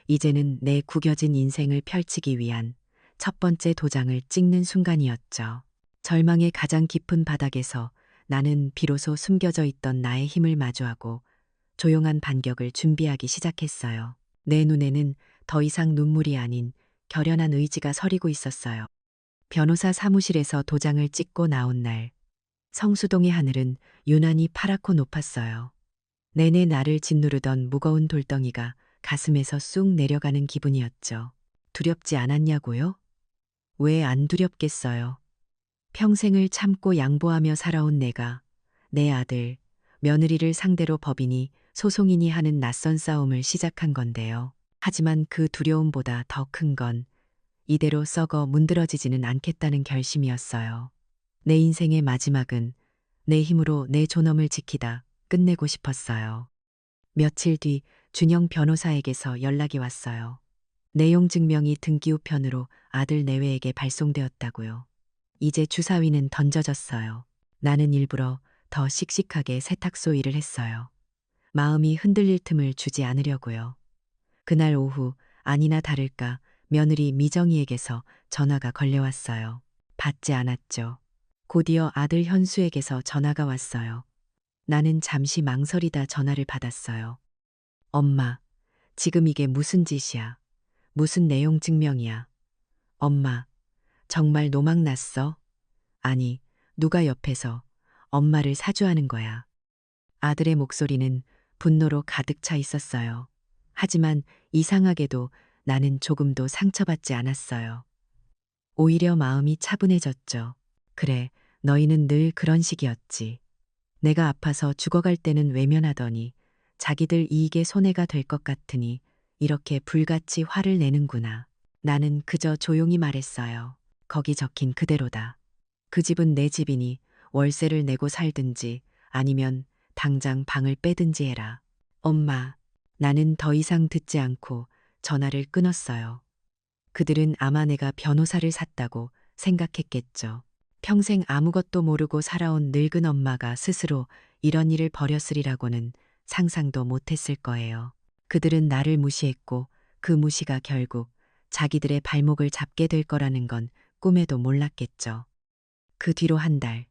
이제는 내 구겨진 인생을 펼치기 위한 첫 번째 도장을 찍는 순간이었죠. 절망의 가장 깊은 바닥에서 나는 비로소 숨겨져 있던 나의 힘을 마주하고 조용한 반격을 준비하기 시작했어요. 내 눈에는 더 이상 눈물이 아닌 결연한 의지가 서리고 있었어요. 변호사 사무실에서 도장을 찍고 나온 날, 성수동의 하늘은 유난히 파랗고 높았어요. 내내 나를 짓누르던 무거운 돌덩이가 가슴에서 쑥 내려가는 기분이었죠. 두렵지 않았냐고요? 왜 안 두렵겠어요? 평생을 참고 양보하며 살아온 내가 내 아들, 며느리를 상대로 법인이 소송인이 하는 낯선 싸움을 시작한 건데요. 하지만 그 두려움보다 더 큰 건 이대로 썩어 문드러지지는 않겠다는 결심이었어요. 내 인생의 마지막은 내 힘으로 내 존엄을 지키다 끝내고 싶었어요. 며칠 뒤 준영 변호사에게서 연락이 왔어요. 내용 증명이 등기 우편으로 아들 내외에게 발송되었다고요. 이제 주사위는 던져졌어요. 나는 일부러 더 씩씩하게 세탁소 일을 했어요. 마음이 흔들릴 틈을 주지 않으려고요. 그날 오후 아니나 다를까 며느리 미정이에게서 전화가 걸려왔어요. 받지 않았죠. 곧이어 아들 현수에게서 전화가 왔어요. 나는 잠시 망설이다 전화를 받았어요. 엄마, 지금 이게 무슨 짓이야? 무슨 내용 증명이야? 엄마, 정말 노망 났어? 아니, 누가 옆에서 엄마를 사주하는 거야. 아들의 목소리는 분노로 가득 차 있었어요. 하지만 이상하게도 나는 조금도 상처받지 않았어요. 오히려 마음이 차분해졌죠. 그래, 너희는 늘 그런 식이었지. 내가 아파서 죽어갈 때는 외면하더니 자기들 이익에 손해가 될 것 같으니 이렇게 불같이 화를 내는구나. 나는 그저 조용히 말했어요. 거기 적힌 그대로다. 그 집은 내 집이니 월세를 내고 살든지 아니면 당장 방을 빼든지 해라. 엄마, 나는 더 이상 듣지 않고 전화를 끊었어요. 그들은 아마 내가 변호사를 샀다고 생각했겠죠. 평생 아무것도 모르고 살아온 늙은 엄마가 스스로 이런 일을 벌였으리라고는 상상도 못했을 거예요. 그들은 나를 무시했고 그 무시가 결국 자기들의 발목을 잡게 될 거라는 건 꿈에도 몰랐겠죠. 그 뒤로 한 달,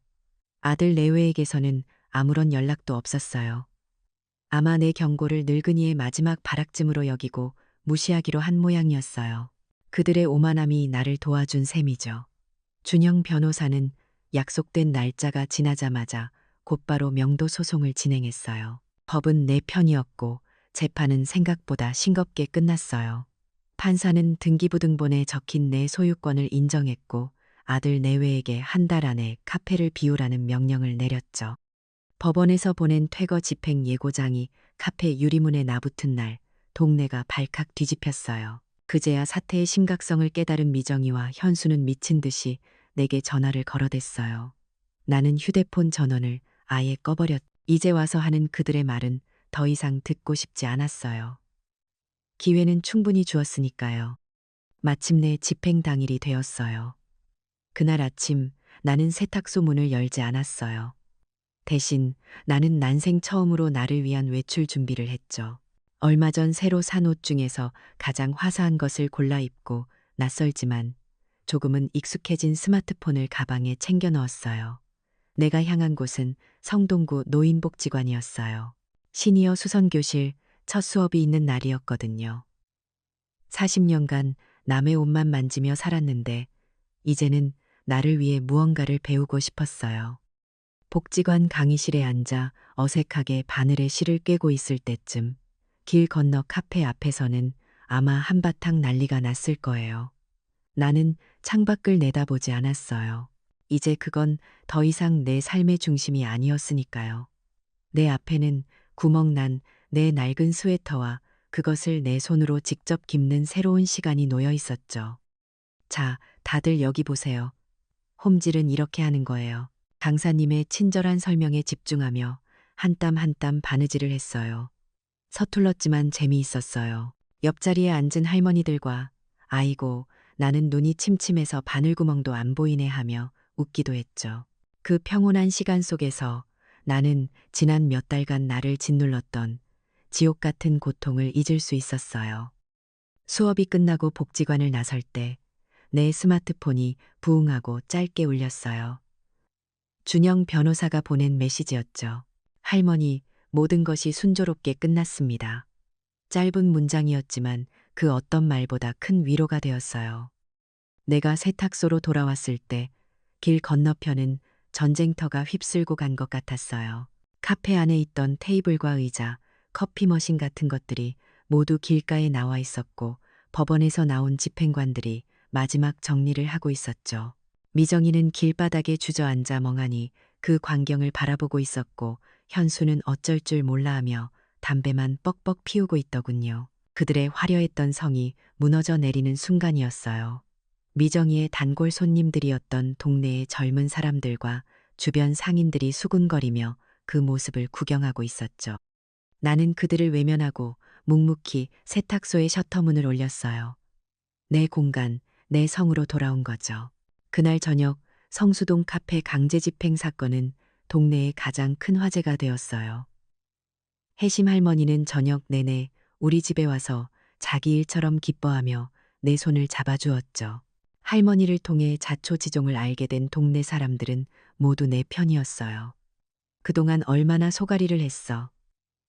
아들 내외에게서는 아무런 연락도 없었어요. 아마 내 경고를 늙은이의 마지막 발악쯤으로 여기고 무시하기로 한 모양이었어요. 그들의 오만함이 나를 도와준 셈이죠. 준영 변호사는 약속된 날짜가 지나자마자 곧바로 명도 소송을 진행했어요. 법은 내 편이었고 재판은 생각보다 싱겁게 끝났어요. 판사는 등기부등본에 적힌 내 소유권을 인정했고 아들 내외에게 한 달 안에 카페를 비우라는 명령을 내렸죠. 법원에서 보낸 퇴거 집행 예고장이 카페 유리문에 나붙은 날 동네가 발칵 뒤집혔어요. 그제야 사태의 심각성을 깨달은 미정이와 현수는 미친 듯이 내게 전화를 걸어댔어요. 나는 휴대폰 전원을 아예 꺼버렸. 이제 와서 하는 그들의 말은 더 이상 듣고 싶지 않았어요. 기회는 충분히 주었으니까요. 마침내 집행 당일이 되었어요. 그날 아침 나는 세탁소 문을 열지 않았어요. 대신 나는 난생 처음으로 나를 위한 외출 준비를 했죠. 얼마 전 새로 산 옷 중에서 가장 화사한 것을 골라 입고 낯설지만 조금은 익숙해진 스마트폰을 가방에 챙겨 넣었어요. 내가 향한 곳은 성동구 노인복지관이었어요. 시니어 수선교실 첫 수업이 있는 날이었거든요. 40년간 남의 옷만 만지며 살았는데 이제는 나를 위해 무언가를 배우고 싶었어요. 복지관 강의실에 앉아 어색하게 바늘에 실을 꿰고 있을 때쯤 길 건너 카페 앞에서는 아마 한바탕 난리가 났을 거예요. 나는 창밖을 내다보지 않았어요. 이제 그건 더 이상 내 삶의 중심이 아니었으니까요. 내 앞에는 구멍난 내 낡은 스웨터와 그것을 내 손으로 직접 깁는 새로운 시간이 놓여 있었죠. 자, 다들 여기 보세요. 홈질은 이렇게 하는 거예요. 강사님의 친절한 설명에 집중하며 한 땀 한 땀 바느질을 했어요. 서툴렀지만 재미있었어요. 옆자리에 앉은 할머니들과 아이고, 나는 눈이 침침해서 바늘구멍도 안 보이네 하며 웃기도 했죠. 그 평온한 시간 속에서 나는 지난 몇 달간 나를 짓눌렀던 지옥 같은 고통을 잊을 수 있었어요. 수업이 끝나고 복지관을 나설 때 내 스마트폰이 부웅하고 짧게 울렸어요. 준영 변호사가 보낸 메시지였죠. 할머니, 모든 것이 순조롭게 끝났습니다. 짧은 문장이었지만 그 어떤 말보다 큰 위로가 되었어요. 내가 세탁소로 돌아왔을 때 길 건너편은 전쟁터가 휩쓸고 간 것 같았어요. 카페 안에 있던 테이블과 의자, 커피 머신 같은 것들이 모두 길가에 나와 있었고 법원에서 나온 집행관들이 마지막 정리를 하고 있었죠. 미정이는 길바닥에 주저앉아 멍하니 그 광경을 바라보고 있었고 현수는 어쩔 줄 몰라 하며 담배만 뻑뻑 피우고 있더군요. 그들의 화려했던 성이 무너져 내리는 순간이었어요. 미정이의 단골 손님들이었던 동네의 젊은 사람들과 주변 상인들이 수군거리며 그 모습을 구경하고 있었죠. 나는 그들을 외면하고 묵묵히 세탁소의 셔터문을 올렸어요. 내 공간, 내 성으로 돌아온 거죠. 그날 저녁 성수동 카페 강제 집행 사건은 동네의 가장 큰 화제가 되었어요. 혜심 할머니는 저녁 내내 우리 집에 와서 자기 일처럼 기뻐하며 내 손을 잡아주었죠. 할머니를 통해 자초지종을 알게 된 동네 사람들은 모두 내 편이었어요. 그동안 얼마나 소가리를 했어.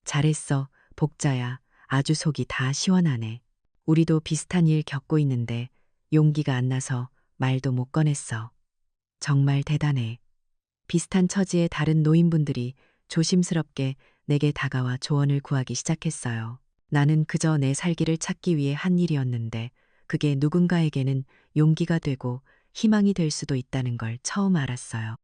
잘했어, 복자야. 아주 속이 다 시원하네. 우리도 비슷한 일 겪고 있는데 용기가 안 나서 말도 못 꺼냈어. 정말 대단해. 비슷한 처지의 다른 노인분들이 조심스럽게 내게 다가와 조언을 구하기 시작했어요. 나는 그저 내 살기를 찾기 위해 한 일이었는데 그게 누군가에게는 용기가 되고 희망이 될 수도 있다는 걸 처음 알았어요.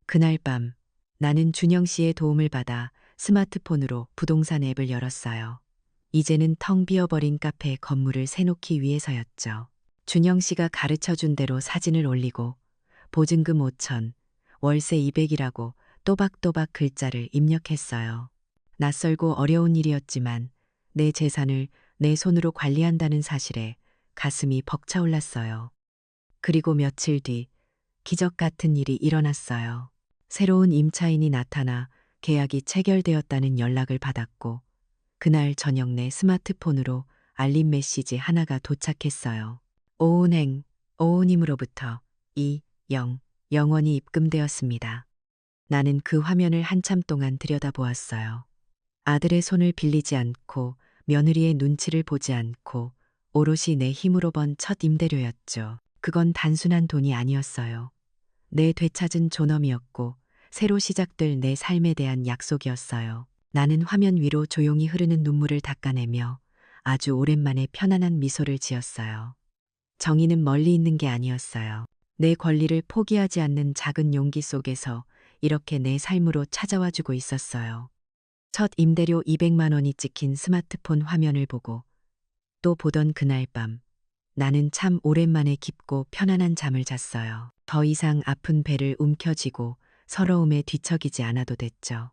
그날 밤 나는 준영 씨의 도움을 받아 스마트폰으로 부동산 앱을 열었어요. 이제는 텅 비어버린 카페 건물을 새놓기 위해서였죠. 준영 씨가 가르쳐 준 대로 사진을 올리고 보증금 5천, 월세 200이라고 또박또박 글자를 입력했어요. 낯설고 어려운 일이었지만 내 재산을 내 손으로 관리한다는 사실에 가슴이 벅차올랐어요. 그리고 며칠 뒤 기적 같은 일이 일어났어요. 새로운 임차인이 나타나 계약이 체결되었다는 연락을 받았고 그날 저녁 내 스마트폰으로 알림 메시지 하나가 도착했어요. 오은행, 오은임으로부터 2,000,000원이 입금되었습니다. 나는 그 화면을 한참 동안 들여다보았어요. 아들의 손을 빌리지 않고 며느리의 눈치를 보지 않고 오롯이 내 힘으로 번 첫 임대료였죠. 그건 단순한 돈이 아니었어요. 내 되찾은 존엄이었고 새로 시작될 내 삶에 대한 약속이었어요. 나는 화면 위로 조용히 흐르는 눈물을 닦아내며 아주 오랜만에 편안한 미소를 지었어요. 정의는 멀리 있는 게 아니었어요. 내 권리를 포기하지 않는 작은 용기 속에서 이렇게 내 삶으로 찾아와 주고 있었어요. 첫 임대료 200만 원이 찍힌 스마트폰 화면을 보고 또 보던 그날 밤 나는 참 오랜만에 깊고 편안한 잠을 잤어요. 더 이상 아픈 배를 움켜쥐고 서러움에 뒤척이지 않아도 됐죠.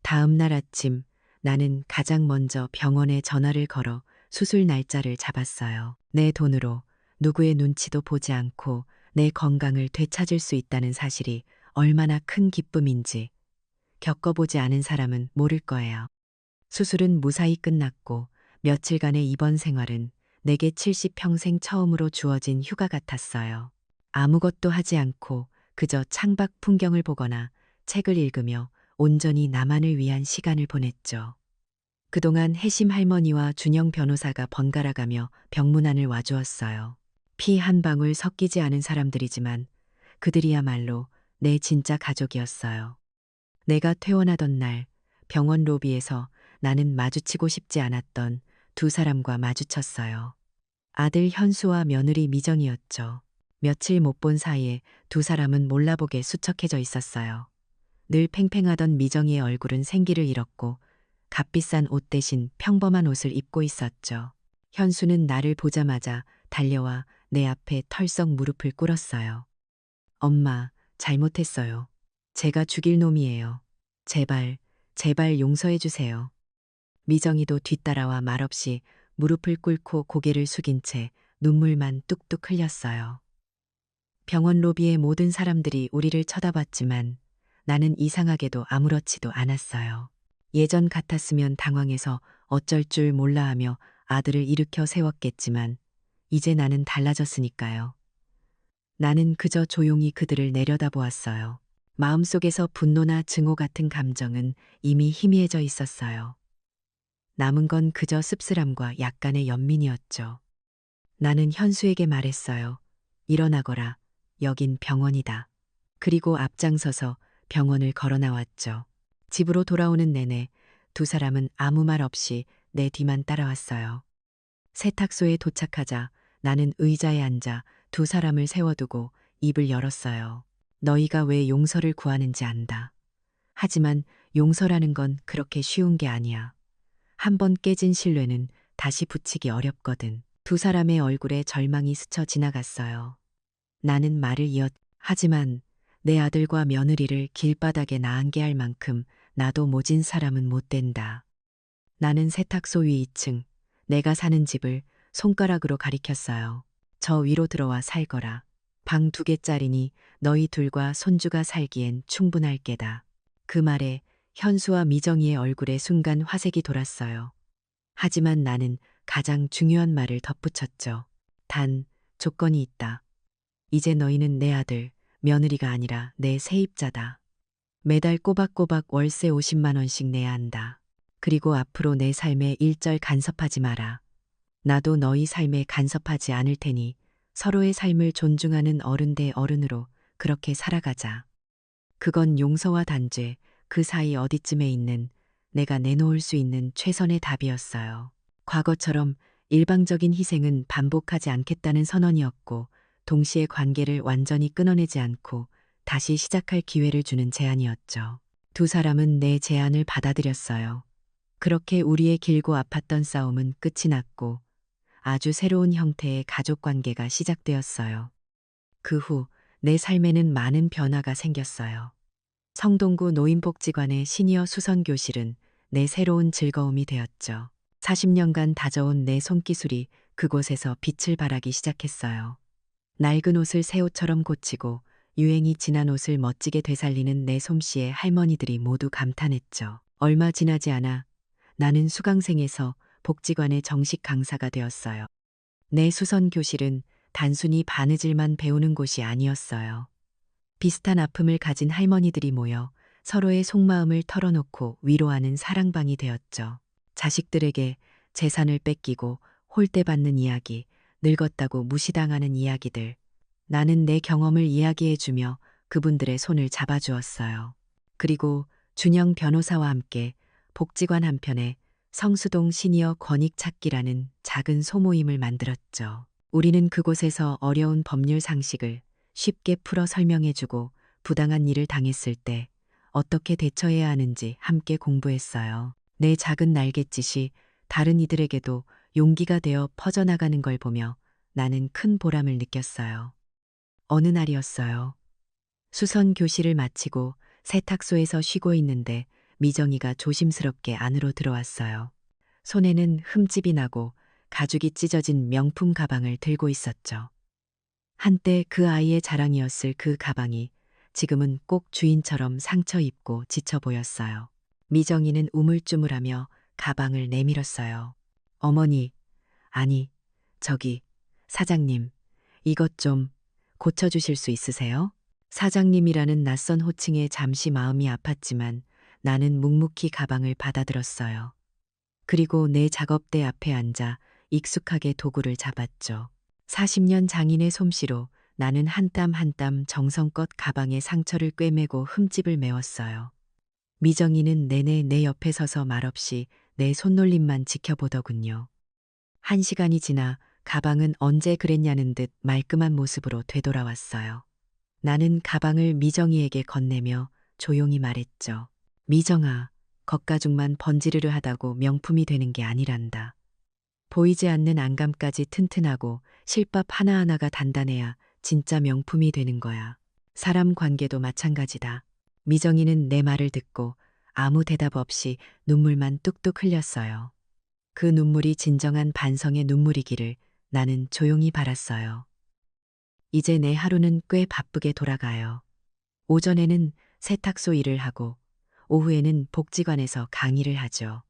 다음 날 아침 나는 가장 먼저 병원에 전화를 걸어 수술 날짜를 잡았어요. 내 돈으로 누구의 눈치도 보지 않고 내 건강을 되찾을 수 있다는 사실이 얼마나 큰 기쁨인지 겪어보지 않은 사람은 모를 거예요. 수술은 무사히 끝났고 며칠간의 입원 생활은 내게 70평생 처음으로 주어진 휴가 같았어요. 아무것도 하지 않고 그저 창밖 풍경을 보거나 책을 읽으며 온전히 나만을 위한 시간을 보냈죠. 그동안 혜심 할머니와 준영 변호사가 번갈아가며 병문안을 와주었어요. 피 한 방울 섞이지 않은 사람들이지만 그들이야말로 내 진짜 가족이었어요. 내가 퇴원하던 날 병원 로비에서 나는 마주치고 싶지 않았던 두 사람과 마주쳤어요. 아들 현수와 며느리 미정이었죠. 며칠 못 본 사이에 두 사람은 몰라보게 수척해져 있었어요. 늘 팽팽하던 미정이의 얼굴은 생기를 잃었고 값비싼 옷 대신 평범한 옷을 입고 있었죠. 현수는 나를 보자마자 달려와 내 앞에 털썩 무릎을 꿇었어요. 엄마, 잘못했어요. 제가 죽일 놈이에요. 제발, 제발 용서해 주세요. 미정이도 뒤따라와 말없이 무릎을 꿇고 고개를 숙인 채 눈물만 뚝뚝 흘렸어요. 병원 로비의 모든 사람들이 우리를 쳐다봤지만 나는 이상하게도 아무렇지도 않았어요. 예전 같았으면 당황해서 어쩔 줄 몰라 하며 아들을 일으켜 세웠겠지만 이제 나는 달라졌으니까요. 나는 그저 조용히 그들을 내려다보았어요. 마음속에서 분노나 증오 같은 감정은 이미 희미해져 있었어요. 남은 건 그저 씁쓸함과 약간의 연민이었죠. 나는 현수에게 말했어요. 일어나거라. 여긴 병원이다. 그리고 앞장서서 병원을 걸어 나왔죠. 집으로 돌아오는 내내 두 사람은 아무 말 없이 내 뒤만 따라왔어요. 세탁소에 도착하자 나는 의자에 앉아 두 사람을 세워두고 입을 열었어요. 너희가 왜 용서를 구하는지 안다. 하지만 용서라는 건 그렇게 쉬운 게 아니야. 한 번 깨진 신뢰는 다시 붙이기 어렵거든. 두 사람의 얼굴에 절망이 스쳐 지나갔어요. 나는 말을 하지만 내 아들과 며느리를 길바닥에 나앉게 할 만큼 나도 모진 사람은 못 된다. 나는 세탁소 위 2층, 내가 사는 집을 손가락으로 가리켰어요. 저 위로 들어와 살거라. 방 2개짜리니 너희 둘과 손주가 살기엔 충분할 게다. 그 말에 현수와 미정이의 얼굴에 순간 화색이 돌았어요. 하지만 나는 가장 중요한 말을 덧붙였죠. 단, 조건이 있다. 이제 너희는 내 아들, 며느리가 아니라 내 세입자다. 매달 꼬박꼬박 월세 50만 원씩 내야 한다. 그리고 앞으로 내 삶에 일절 간섭하지 마라. 나도 너희 삶에 간섭하지 않을 테니 서로의 삶을 존중하는 어른 대 어른으로 그렇게 살아가자. 그건 용서와 단죄, 그 사이 어디쯤에 있는 내가 내놓을 수 있는 최선의 답이었어요. 과거처럼 일방적인 희생은 반복하지 않겠다는 선언이었고 동시에 관계를 완전히 끊어내지 않고 다시 시작할 기회를 주는 제안이었죠. 두 사람은 내 제안을 받아들였어요. 그렇게 우리의 길고 아팠던 싸움은 끝이 났고 아주 새로운 형태의 가족 관계가 시작되었어요. 그 후 내 삶에는 많은 변화가 생겼어요. 성동구 노인복지관의 시니어 수선교실은 내 새로운 즐거움이 되었죠. 40년간 다져온 내 손기술이 그곳에서 빛을 발하기 시작했어요. 낡은 옷을 새 옷처럼 고치고 유행이 지난 옷을 멋지게 되살리는 내 솜씨에 할머니들이 모두 감탄했죠. 얼마 지나지 않아 나는 수강생에서 복지관의 정식 강사가 되었어요. 내 수선교실은 단순히 바느질만 배우는 곳이 아니었어요. 비슷한 아픔을 가진 할머니들이 모여 서로의 속마음을 털어놓고 위로하는 사랑방이 되었죠. 자식들에게 재산을 뺏기고 홀대받는 이야기, 늙었다고 무시당하는 이야기들. 나는 내 경험을 이야기해주며 그분들의 손을 잡아주었어요. 그리고 준영 변호사와 함께 복지관 한편에 성수동 시니어 권익 찾기라는 작은 소모임을 만들었죠. 우리는 그곳에서 어려운 법률 상식을 쉽게 풀어 설명해주고 부당한 일을 당했을 때 어떻게 대처해야 하는지 함께 공부했어요. 내 작은 날갯짓이 다른 이들에게도 용기가 되어 퍼져나가는 걸 보며 나는 큰 보람을 느꼈어요. 어느 날이었어요. 수선 교실을 마치고 세탁소에서 쉬고 있는데 미정이가 조심스럽게 안으로 들어왔어요. 손에는 흠집이 나고 가죽이 찢어진 명품 가방을 들고 있었죠. 한때 그 아이의 자랑이었을 그 가방이 지금은 꼭 주인처럼 상처 입고 지쳐 보였어요. 미정이는 우물쭈물하며 가방을 내밀었어요. 어머니, 아니, 저기, 사장님, 이것 좀 고쳐주실 수 있으세요? 사장님이라는 낯선 호칭에 잠시 마음이 아팠지만 나는 묵묵히 가방을 받아들었어요. 그리고 내 작업대 앞에 앉아 익숙하게 도구를 잡았죠. 40년 장인의 솜씨로 나는 한 땀 한 땀 정성껏 가방의 상처를 꿰매고 흠집을 메웠어요. 미정이는 내내 내 옆에 서서 말없이 내 손놀림만 지켜보더군요. 1시간이 지나 가방은 언제 그랬냐는 듯 말끔한 모습으로 되돌아왔어요. 나는 가방을 미정이에게 건네며 조용히 말했죠. 미정아, 겉가죽만 번지르르 하다고 명품이 되는 게 아니란다. 보이지 않는 안감까지 튼튼하고 실밥 하나하나가 단단해야 진짜 명품이 되는 거야. 사람 관계도 마찬가지다. 미정이는 내 말을 듣고 아무 대답 없이 눈물만 뚝뚝 흘렸어요. 그 눈물이 진정한 반성의 눈물이기를 나는 조용히 바랐어요. 이제 내 하루는 꽤 바쁘게 돌아가요. 오전에는 세탁소 일을 하고 오후에는 복지관에서 강의를 하죠.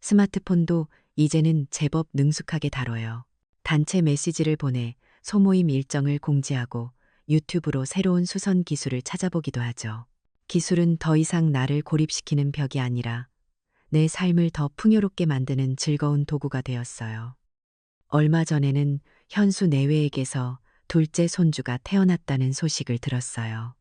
스마트폰도 이제는 제법 능숙하게 다뤄요. 단체 메시지를 보내 소모임 일정을 공지하고 유튜브로 새로운 수선 기술을 찾아보기도 하죠. 기술은 더 이상 나를 고립시키는 벽이 아니라 내 삶을 더 풍요롭게 만드는 즐거운 도구가 되었어요. 얼마 전에는 현수 내외에게서 둘째 손주가 태어났다는 소식을 들었어요.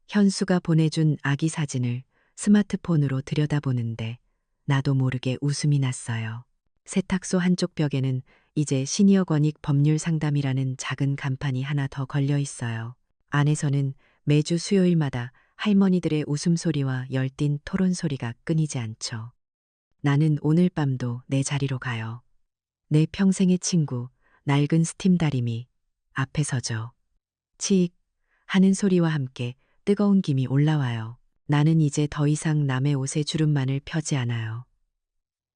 현수가 보내준 아기 사진을 스마트폰으로 들여다보는데 나도 모르게 웃음이 났어요. 세탁소 한쪽 벽에는 이제 시니어 권익 법률 상담이라는 작은 간판이 하나 더 걸려 있어요. 안에서는 매주 수요일마다 할머니들의 웃음소리와 열띤 토론소리가 끊이지 않죠. 나는 오늘 밤도 내 자리로 가요. 내 평생의 친구, 낡은 스팀 다리미 앞에 서죠. 치익 하는 소리와 함께 뜨거운 김이 올라와요. 나는 이제 더 이상 남의 옷에 주름만을 펴지 않아요.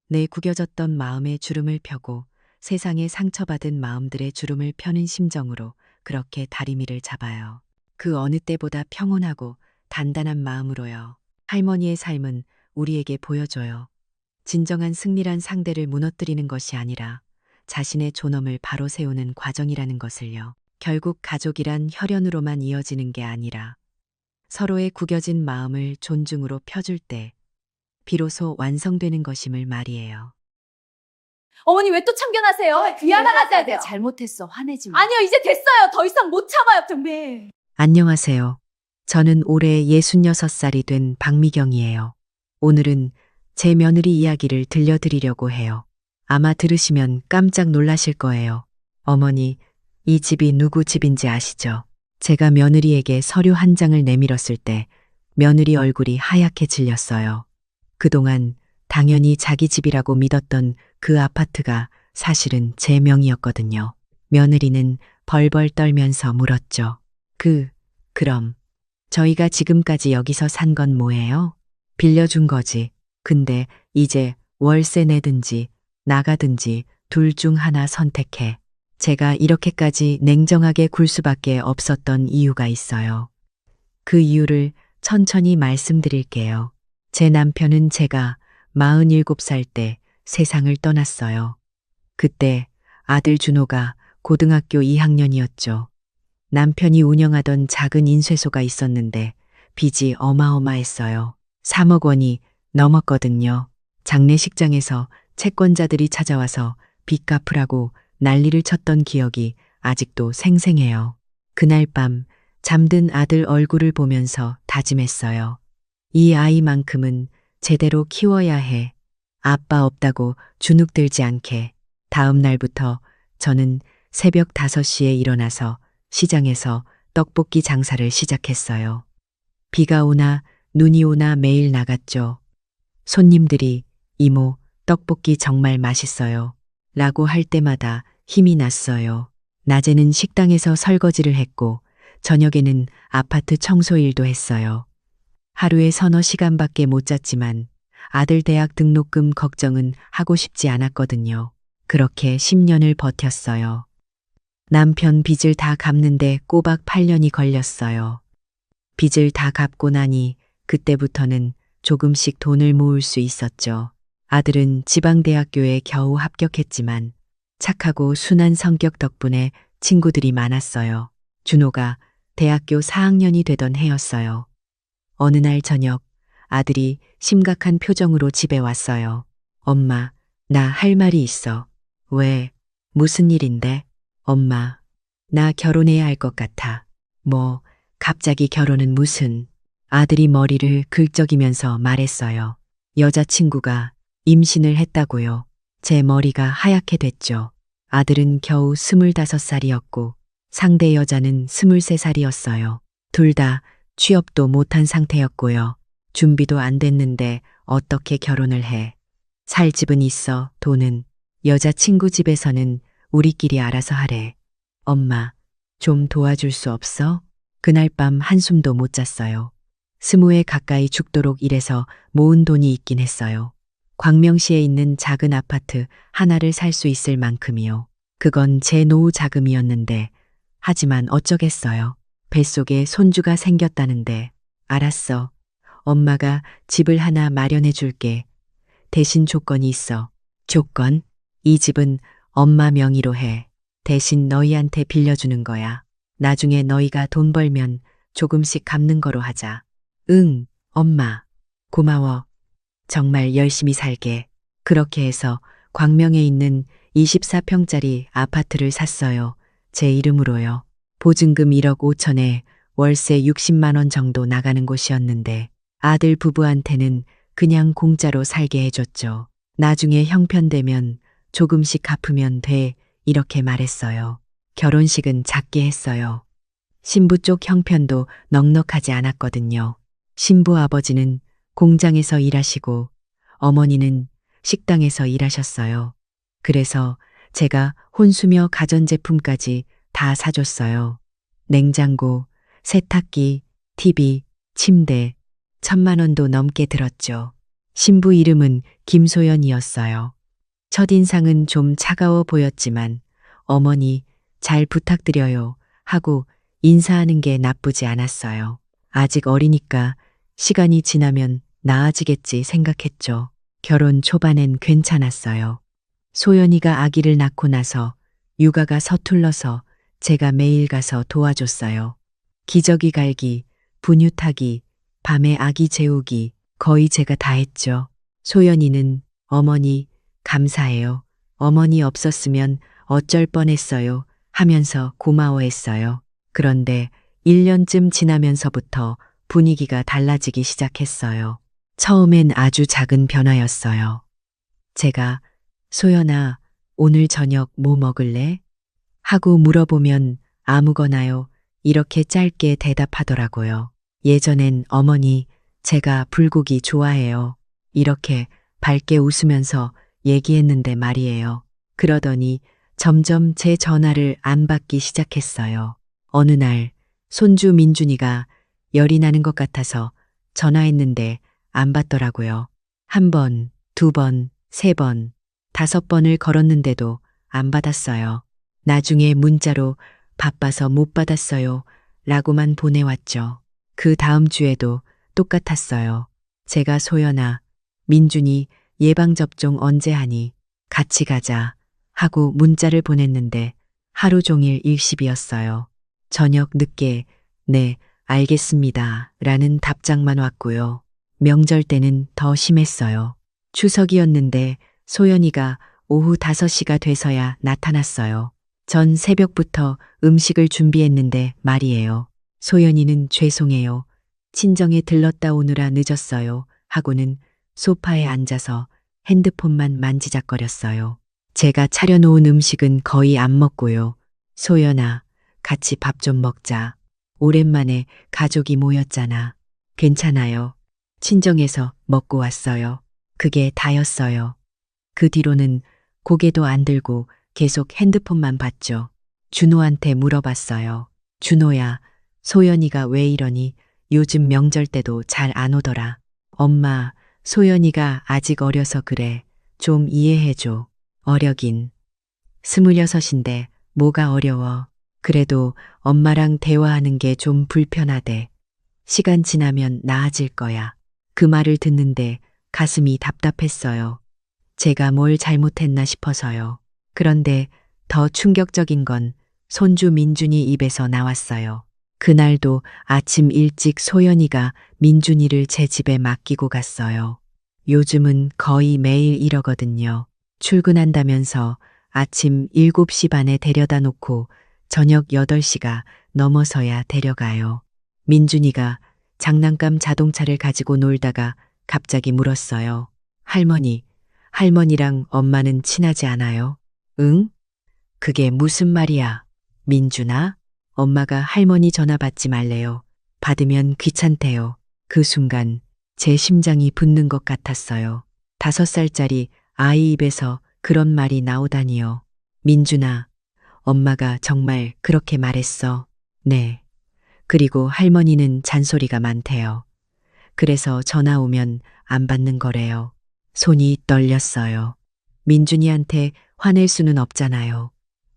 내 구겨졌던 마음의 주름을 펴고 세상에 상처받은 마음들의 주름을 펴는 심정으로 그렇게 다리미를 잡아요. 그 어느 때보다 평온하고 단단한 마음으로요. 할머니의 삶은 우리에게 보여줘요. 진정한 승리란 상대를 무너뜨리는 것이 아니라 자신의 존엄을 바로 세우는 과정이라는 것을요. 결국 가족이란 혈연으로만 이어지는 게 아니라 서로의 구겨진 마음을 존중으로 펴줄 때 비로소 완성되는 것임을 말이에요. 어머니 왜 또 참견하세요? 미안하세요. 내가 잘못했어. 화내지 마. 아니요, 이제 됐어요. 더 이상 못 참아요, 정말. 안녕하세요. 저는 올해 66살이 된 박미경이에요. 오늘은 제 며느리 이야기를 들려드리려고 해요. 아마 들으시면 깜짝 놀라실 거예요. 어머니, 이 집이 누구 집인지 아시죠? 제가 며느리에게 서류 한 장을 내밀었을 때 며느리 얼굴이 하얗게 질렸어요. 그동안 당연히 자기 집이라고 믿었던 그 아파트가 사실은 제 명이었거든요. 며느리는 벌벌 떨면서 물었죠. 그럼 저희가 지금까지 여기서 산 건 뭐예요? 빌려준 거지. 근데 이제 월세 내든지 나가든지 둘 중 하나 선택해. 제가 이렇게까지 냉정하게 굴 수밖에 없었던 이유가 있어요. 그 이유를 천천히 말씀드릴게요. 제 남편은 제가 47살 때 세상을 떠났어요. 그때 아들 준호가 고등학교 2학년이었죠. 남편이 운영하던 작은 인쇄소가 있었는데 빚이 어마어마했어요. 3억 원이 넘었거든요. 장례식장에서 채권자들이 찾아와서 빚 갚으라고 난리를 쳤던 기억이 아직도 생생해요. 그날 밤 잠든 아들 얼굴을 보면서 다짐했어요. 이 아이만큼은 제대로 키워야 해. 아빠 없다고 주눅들지 않게. 다음 날부터 저는 새벽 5시에 일어나서 시장에서 떡볶이 장사를 시작했어요. 비가 오나 눈이 오나 매일 나갔죠. 손님들이 이모, 떡볶이 정말 맛있어요. 라고 할 때마다 힘이 났어요. 낮에는 식당에서 설거지를 했고, 저녁에는 아파트 청소 일도 했어요. 하루에 서너 시간밖에 못 잤지만 아들 대학 등록금 걱정은 하고 싶지 않았거든요. 그렇게 10년을 버텼어요. 남편 빚을 다 갚는데 꼬박 8년이 걸렸어요. 빚을 다 갚고 나니 그때부터는 조금씩 돈을 모을 수 있었죠. 아들은 지방대학교에 겨우 합격했지만 착하고 순한 성격 덕분에 친구들이 많았어요. 준호가 대학교 4학년이 되던 해였어요. 어느 날 저녁 아들이 심각한 표정으로 집에 왔어요. 엄마, 나 할 말이 있어. 왜? 무슨 일인데? 엄마, 나 결혼해야 할 것 같아. 뭐, 갑자기 결혼은 무슨? 아들이 머리를 긁적이면서 말했어요. 여자친구가 임신을 했다고요. 제 머리가 하얗게 됐죠. 아들은 겨우 25살이었고 상대 여자는 23살이었어요. 둘 다 취업도 못한 상태였고요. 준비도 안 됐는데 어떻게 결혼을 해. 살 집은 있어, 돈은. 여자친구 집에서는 우리끼리 알아서 하래. 엄마, 좀 도와줄 수 없어? 그날 밤 한숨도 못 잤어요. 20회 가까이 죽도록 일해서 모은 돈이 있긴 했어요. 광명시에 있는 작은 아파트 하나를 살 수 있을 만큼이요. 그건 제 노후 자금이었는데, 하지만 어쩌겠어요. 뱃속에 손주가 생겼다는데, 알았어. 엄마가 집을 하나 마련해 줄게. 대신 조건이 있어. 조건? 이 집은 엄마 명의로 해. 대신 너희한테 빌려주는 거야. 나중에 너희가 돈 벌면 조금씩 갚는 거로 하자. 응, 엄마. 고마워. 정말 열심히 살게. 그렇게 해서 광명에 있는 24평짜리 아파트를 샀어요. 제 이름으로요. 보증금 1억 5천에 월세 60만 원 정도 나가는 곳이었는데 아들 부부한테는 그냥 공짜로 살게 해줬죠. 나중에 형편되면 조금씩 갚으면 돼. 이렇게 말했어요. 결혼식은 작게 했어요. 신부 쪽 형편도 넉넉하지 않았거든요. 신부 아버지는 공장에서 일하시고 어머니는 식당에서 일하셨어요. 그래서 제가 혼수며 가전제품까지 다 사줬어요. 냉장고, 세탁기, TV, 침대, 1,000만 원도 넘게 들었죠. 신부 이름은 김소연이었어요. 첫인상은 좀 차가워 보였지만 어머니 잘 부탁드려요 하고 인사하는 게 나쁘지 않았어요. 아직 어리니까 시간이 지나면 나아지겠지 생각했죠. 결혼 초반엔 괜찮았어요. 소연이가 아기를 낳고 나서 육아가 서툴러서 제가 매일 가서 도와줬어요. 기저귀 갈기, 분유 타기, 밤에 아기 재우기 거의 제가 다 했죠. 소연이는 어머니 감사해요. 어머니 없었으면 어쩔 뻔했어요 하면서 고마워했어요. 그런데 1년쯤 지나면서부터 분위기가 달라지기 시작했어요. 처음엔 아주 작은 변화였어요. 제가 소연아, 오늘 저녁 뭐 먹을래? 하고 물어보면 아무거나요. 이렇게 짧게 대답하더라고요. 예전엔 어머니, 제가 불고기 좋아해요. 이렇게 밝게 웃으면서 얘기했는데 말이에요. 그러더니 점점 제 전화를 안 받기 시작했어요. 어느 날 손주 민준이가 열이 나는 것 같아서 전화했는데 안 받더라고요. 1번, 2번, 3번, 5번을 걸었는데도 안 받았어요. 나중에 문자로 바빠서 못 받았어요 라고만 보내왔죠. 그 다음 주에도 똑같았어요. 제가 소연아, 민준이 예방접종 언제 하니? 같이 가자 하고 문자를 보냈는데 하루 종일 일십이었어요. 저녁 늦게 네, 알겠습니다 라는 답장만 왔고요. 명절 때는 더 심했어요. 추석이었는데 소연이가 오후 5시가 돼서야 나타났어요. 전 새벽부터 음식을 준비했는데 말이에요. 소연이는 죄송해요. 친정에 들렀다 오느라 늦었어요 하고는 소파에 앉아서 핸드폰만 만지작거렸어요. 제가 차려놓은 음식은 거의 안 먹고요. 소연아, 같이 밥 좀 먹자. 오랜만에 가족이 모였잖아. 괜찮아요. 친정에서 먹고 왔어요. 그게 다였어요. 그 뒤로는 고개도 안 들고 계속 핸드폰만 봤죠. 준호한테 물어봤어요. 준호야, 소연이가 왜 이러니? 요즘 명절 때도 잘 안 오더라. 엄마, 소연이가 아직 어려서 그래. 좀 이해해줘. 어려긴. 26인데 뭐가 어려워. 그래도 엄마랑 대화하는 게 좀 불편하대. 시간 지나면 나아질 거야. 그 말을 듣는데 가슴이 답답했어요. 제가 뭘 잘못했나 싶어서요. 그런데 더 충격적인 건 손주 민준이 입에서 나왔어요. 그날도 아침 일찍 소연이가 민준이를 제 집에 맡기고 갔어요. 요즘은 거의 매일 이러거든요. 출근한다면서 아침 7시 반에 데려다 놓고 저녁 8시가 넘어서야 데려가요. 민준이가 장난감 자동차를 가지고 놀다가 갑자기 물었어요. 할머니, 할머니랑 엄마는 친하지 않아요? 응? 그게 무슨 말이야? 민준아, 엄마가 할머니 전화 받지 말래요. 받으면 귀찮대요. 그 순간 제 심장이 붙는 것 같았어요. 5살짜리 아이 입에서 그런 말이 나오다니요. 민준아, 엄마가 정말 그렇게 말했어. 네. 그리고 할머니는 잔소리가 많대요. 그래서 전화 오면 안 받는 거래요. 손이 떨렸어요. 민준이한테 화낼 수는 없잖아요.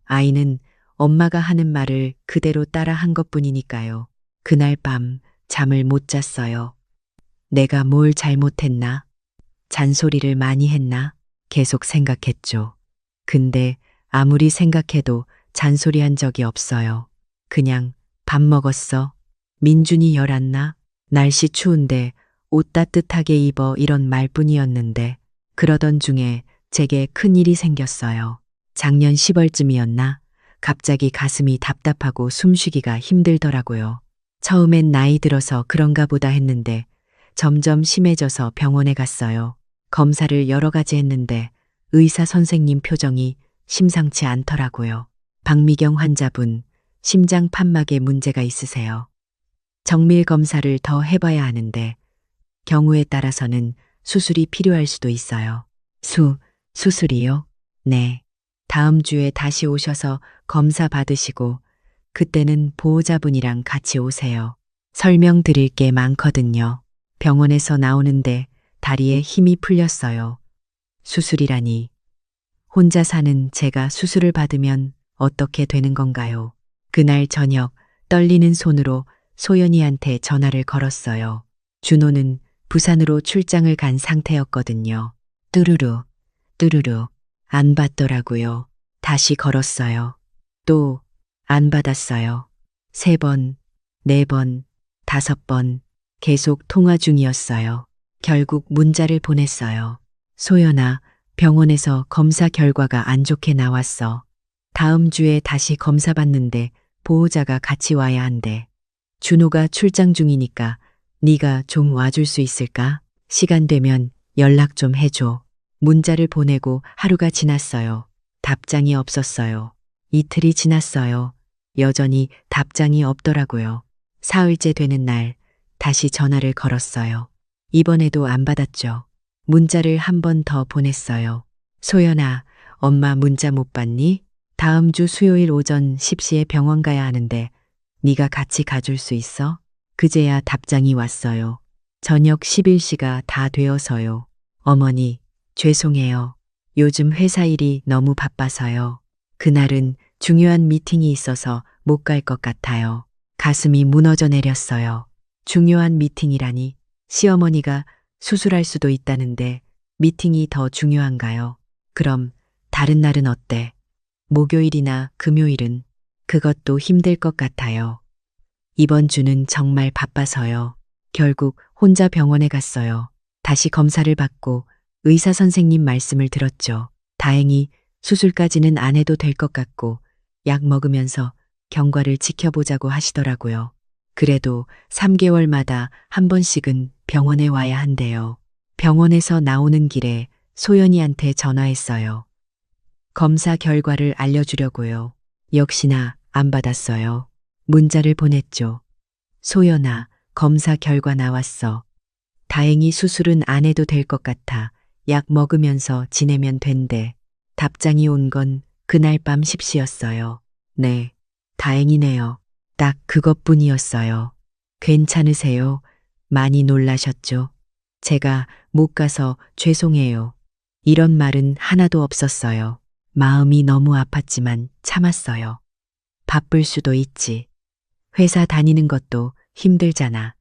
아이는 엄마가 하는 말을 그대로 따라 한 것뿐이니까요. 그날 밤 잠을 못 잤어요. 내가 뭘 잘못했나? 잔소리를 많이 했나? 계속 생각했죠. 근데 아무리 생각해도 잔소리한 적이 없어요. 그냥 밥 먹었어? 민준이 열 안 나? 날씨 추운데 옷 따뜻하게 입어 이런 말뿐이었는데 그러던 중에 제게 큰일이 생겼어요. 작년 10월쯤이었나? 갑자기 가슴이 답답하고 숨쉬기가 힘들더라고요. 처음엔 나이 들어서 그런가 보다 했는데 점점 심해져서 병원에 갔어요. 검사를 여러 가지 했는데 의사 선생님 표정이 심상치 않더라고요. 박미경 환자분, 심장 판막에 문제가 있으세요. 정밀 검사를 더 해봐야 하는데 경우에 따라서는 수술이 필요할 수도 있어요. 수술이요? 네. 다음 주에 다시 오셔서 검사 받으시고 그때는 보호자분이랑 같이 오세요. 설명드릴 게 많거든요. 병원에서 나오는데 다리에 힘이 풀렸어요. 수술이라니. 혼자 사는 제가 수술을 받으면 어떻게 되는 건가요? 그날 저녁 떨리는 손으로 소연이한테 전화를 걸었어요. 준호는 부산으로 출장을 간 상태였거든요. 뚜루루, 뚜루루. 안 받더라고요. 다시 걸었어요. 또 안 받았어요. 3번, 4번, 5번 계속 통화 중이었어요. 결국 문자를 보냈어요. 소연아, 병원에서 검사 결과가 안 좋게 나왔어. 다음 주에 다시 검사 받는데 보호자가 같이 와야 한대. 준호가 출장 중이니까 네가 좀 와줄 수 있을까? 시간 되면 연락 좀 해줘. 문자를 보내고 하루가 지났어요. 답장이 없었어요. 이틀이 지났어요. 여전히 답장이 없더라고요. 사흘째 되는 날 다시 전화를 걸었어요. 이번에도 안 받았죠. 문자를 한 번 더 보냈어요. 소연아, 엄마 문자 못 받니? 다음 주 수요일 오전 10시에 병원 가야 하는데 네가 같이 가줄 수 있어? 그제야 답장이 왔어요. 저녁 11시가 다 되어서요. 어머니, 죄송해요. 요즘 회사 일이 너무 바빠서요. 그날은 중요한 미팅이 있어서 못 갈 것 같아요. 가슴이 무너져 내렸어요. 중요한 미팅이라니. 시어머니가 수술할 수도 있다는데 미팅이 더 중요한가요? 그럼 다른 날은 어때? 목요일이나 금요일은? 그것도 힘들 것 같아요. 이번 주는 정말 바빠서요. 결국 혼자 병원에 갔어요. 다시 검사를 받고 의사 선생님 말씀을 들었죠. 다행히 수술까지는 안 해도 될 것 같고 약 먹으면서 경과를 지켜보자고 하시더라고요. 그래도 3개월마다 한 번씩은 병원에 와야 한대요. 병원에서 나오는 길에 소연이한테 전화했어요. 검사 결과를 알려주려고요. 역시나 안 받았어요. 문자를 보냈죠. 소연아, 검사 결과 나왔어. 다행히 수술은 안 해도 될 것 같아. 약 먹으면서 지내면 된대. 답장이 온 건 그날 밤 10시였어요. 네, 다행이네요. 딱 그것뿐이었어요. 괜찮으세요? 많이 놀라셨죠? 제가 못 가서 죄송해요. 이런 말은 하나도 없었어요. 마음이 너무 아팠지만 참았어요. 바쁠 수도 있지. 회사 다니는 것도 힘들잖아.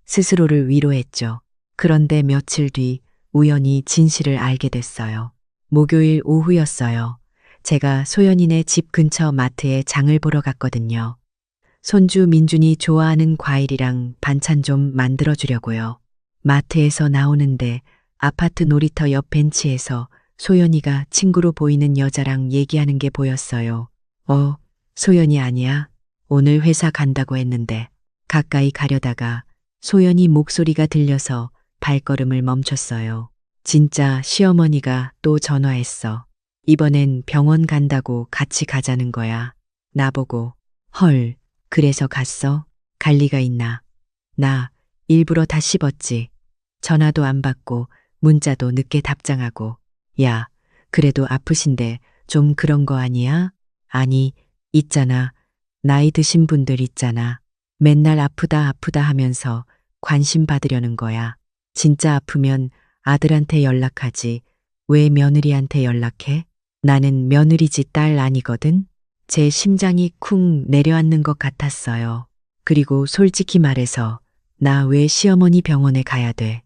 스스로를 위로했죠. 그런데 며칠 뒤 우연히 진실을 알게 됐어요. 목요일 오후였어요. 제가 소연이네 집 근처 마트에 장을 보러 갔거든요. 손주 민준이 좋아하는 과일이랑 반찬 좀 만들어 주려고요. 마트에서 나오는데 아파트 놀이터 옆 벤치에서 소연이가 친구로 보이는 여자랑 얘기하는 게 보였어요. 소연이 아니야? 오늘 회사 간다고 했는데. 가까이 가려다가 소연이 목소리가 들려서 발걸음을 멈췄어요. 진짜 시어머니가 또 전화했어. 이번엔 병원 간다고 같이 가자는 거야. 나보고, 헐, 그래서 갔어? 갈 리가 있나? 나 일부러 다 씹었지. 전화도 안 받고 문자도 늦게 답장하고. 야, 그래도 아프신데 좀 그런 거 아니야? 아니, 있잖아. 나이 드신 분들 있잖아. 맨날 아프다 아프다 하면서 관심 받으려는 거야. 진짜 아프면 아들한테 연락하지. 왜 며느리한테 연락해? 나는 며느리지 딸 아니거든? 제 심장이 쿵 내려앉는 것 같았어요. 그리고 솔직히 말해서 나 왜 시어머니 병원에 가야 돼?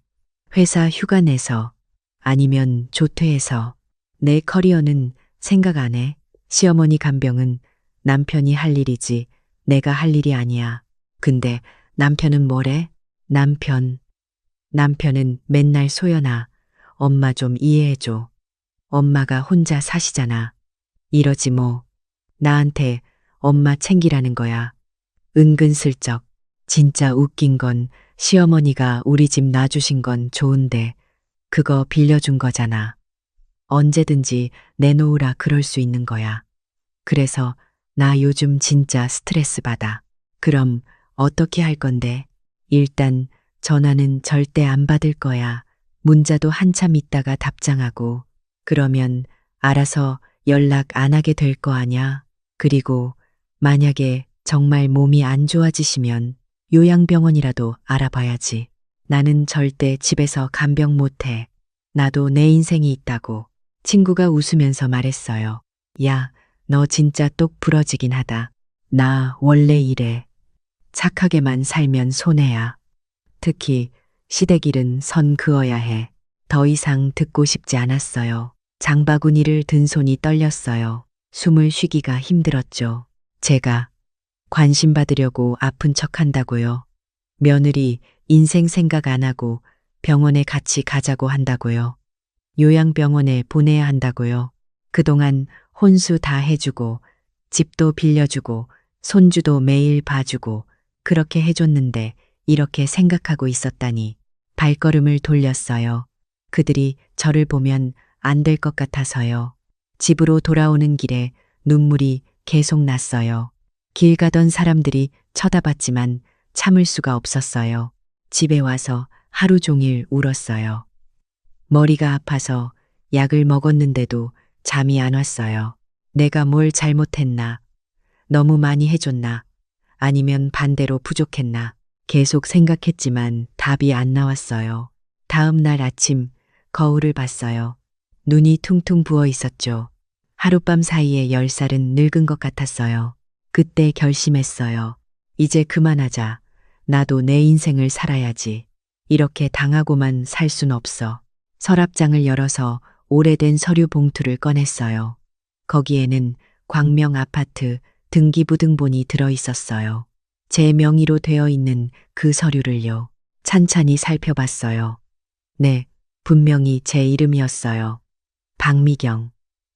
회사 휴가 내서 아니면 조퇴해서 내 커리어는 생각 안 해. 시어머니 간병은 남편이 할 일이지 내가 할 일이 아니야. 근데 남편은 뭐래? 남편은 맨날 소연아, 엄마 좀 이해해줘. 엄마가 혼자 사시잖아. 이러지 뭐. 나한테 엄마 챙기라는 거야. 은근슬쩍. 진짜 웃긴 건 시어머니가 우리 집 놔주신 건 좋은데 그거 빌려준 거잖아. 언제든지 내놓으라 그럴 수 있는 거야. 그래서 나 요즘 진짜 스트레스 받아. 그럼 어떻게 할 건데? 일단 전화는 절대 안 받을 거야. 문자도 한참 있다가 답장하고. 그러면 알아서 연락 안 하게 될 거 아냐? 그리고 만약에 정말 몸이 안 좋아지시면 요양병원이라도 알아봐야지. 나는 절대 집에서 간병 못 해. 나도 내 인생이 있다고. 친구가 웃으면서 말했어요. 야, 너 진짜 똑 부러지긴 하다. 나 원래 이래. 착하게만 살면 손해야. 특히 시댁일은 선 그어야 해. 더 이상 듣고 싶지 않았어요. 장바구니를 든 손이 떨렸어요. 숨을 쉬기가 힘들었죠. 제가 관심 받으려고 아픈 척 한다고요. 며느리 인생 생각 안 하고 병원에 같이 가자고 한다고요. 요양병원에 보내야 한다고요. 그동안 혼수 다 해주고 집도 빌려주고 손주도 매일 봐주고 그렇게 해줬는데 이렇게 생각하고 있었다니. 발걸음을 돌렸어요. 그들이 저를 보면 안 될 것 같아서요. 집으로 돌아오는 길에 눈물이 계속 났어요. 길 가던 사람들이 쳐다봤지만 참을 수가 없었어요. 집에 와서 하루 종일 울었어요. 머리가 아파서 약을 먹었는데도 잠이 안 왔어요. 내가 뭘 잘못했나? 너무 많이 해줬나? 아니면 반대로 부족했나? 계속 생각했지만 답이 안 나왔어요. 다음 날 아침 거울을 봤어요. 눈이 퉁퉁 부어 있었죠. 하룻밤 사이에 10살은 늙은 것 같았어요. 그때 결심했어요. 이제 그만하자. 나도 내 인생을 살아야지. 이렇게 당하고만 살 순 없어. 서랍장을 열어서 오래된 서류 봉투를 꺼냈어요. 거기에는 광명 아파트 등기부등본이 들어 있었어요. 제 명의로 되어 있는 그 서류를요. 찬찬히 살펴봤어요. 네, 분명히 제 이름이었어요. 박미경.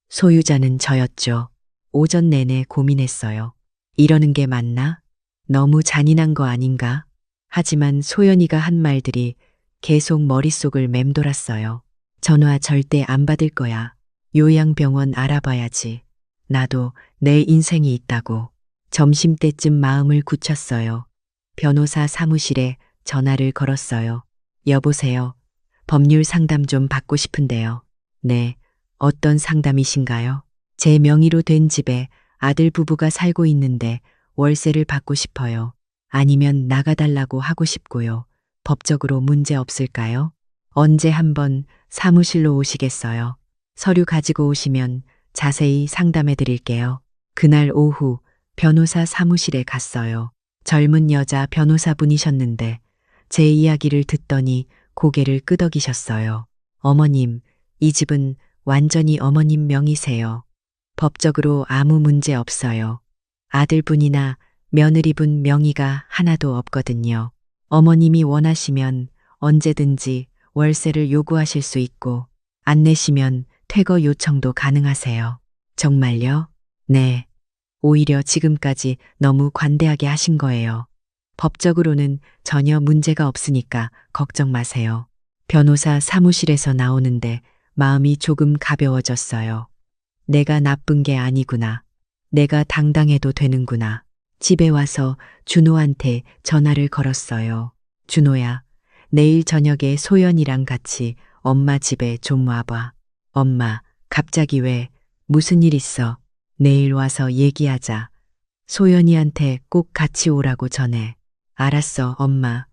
소유자는 저였죠. 오전 내내 고민했어요. 이러는 게 맞나? 너무 잔인한 거 아닌가? 하지만 소연이가 한 말들이 계속 머릿속을 맴돌았어요. 전화 절대 안 받을 거야. 요양병원 알아봐야지. 나도 내 인생이 있다고. 점심때쯤 마음을 굳혔어요. 변호사 사무실에 전화를 걸었어요. 여보세요. 법률 상담 좀 받고 싶은데요. 네, 어떤 상담이신가요? 제 명의로 된 집에 아들 부부가 살고 있는데 월세를 받고 싶어요. 아니면 나가달라고 하고 싶고요. 법적으로 문제 없을까요? 언제 한번 사무실로 오시겠어요? 서류 가지고 오시면 자세히 상담해 드릴게요. 그날 오후 변호사 사무실에 갔어요. 젊은 여자 변호사분이셨는데 제 이야기를 듣더니 고개를 끄덕이셨어요. 어머님, 이 집은 완전히 어머님 명의세요. 법적으로 아무 문제 없어요. 아들분이나 며느리분 명의가 하나도 없거든요. 어머님이 원하시면 언제든지 월세를 요구하실 수 있고 안 내시면 퇴거 요청도 가능하세요. 정말요? 네. 오히려 지금까지 너무 관대하게 하신 거예요. 법적으로는 전혀 문제가 없으니까 걱정 마세요. 변호사 사무실에서 나오는데 마음이 조금 가벼워졌어요. 내가 나쁜 게 아니구나. 내가 당당해도 되는구나. 집에 와서 준호한테 전화를 걸었어요. 준호야, 내일 저녁에 소연이랑 같이 엄마 집에 좀 와봐. 엄마, 갑자기 왜? 무슨 일 있어? 내일 와서 얘기하자. 소연이한테 꼭 같이 오라고 전해. 알았어, 엄마.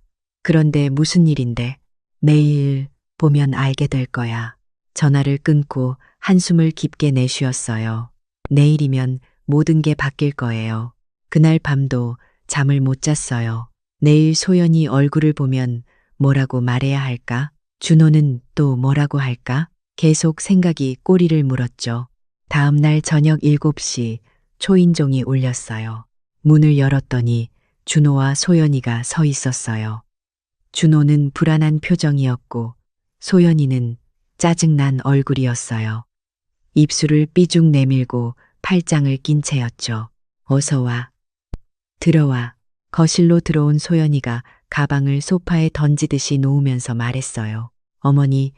그런데 무슨 일인데? 내일 보면 알게 될 거야. 전화를 끊고 한숨을 깊게 내쉬었어요. 내일이면 모든 게 바뀔 거예요. 그날 밤도 잠을 못 잤어요. 내일 소연이 얼굴을 보면 뭐라고 말해야 할까? 준호는 또 뭐라고 할까? 계속 생각이 꼬리를 물었죠. 다음 날 저녁 7시 초인종이 울렸어요. 문을 열었더니 준호와 소연이가 서 있었어요. 준호는 불안한 표정이었고 소연이는 짜증난 얼굴이었어요. 입술을 삐죽 내밀고 팔짱을 낀 채였죠. 어서 와. 들어와. 거실로 들어온 소연이가 가방을 소파에 던지듯이 놓으면서 말했어요. 어머니,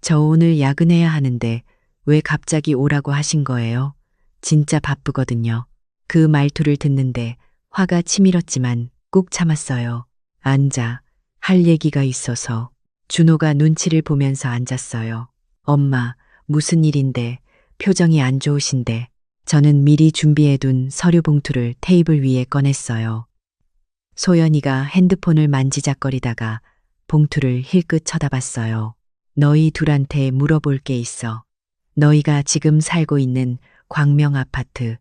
저 오늘 야근해야 하는데 왜 갑자기 오라고 하신 거예요? 진짜 바쁘거든요. 그 말투를 듣는데 화가 치밀었지만 꾹 참았어요. 앉아. 할 얘기가 있어서. 준호가 눈치를 보면서 앉았어요. 엄마, 무슨 일인데? 표정이 안 좋으신데. 저는 미리 준비해둔 서류 봉투를 테이블 위에 꺼냈어요. 소연이가 핸드폰을 만지작거리다가 봉투를 힐끗 쳐다봤어요. 너희 둘한테 물어볼 게 있어. 너희가 지금 살고 있는 광명 아파트,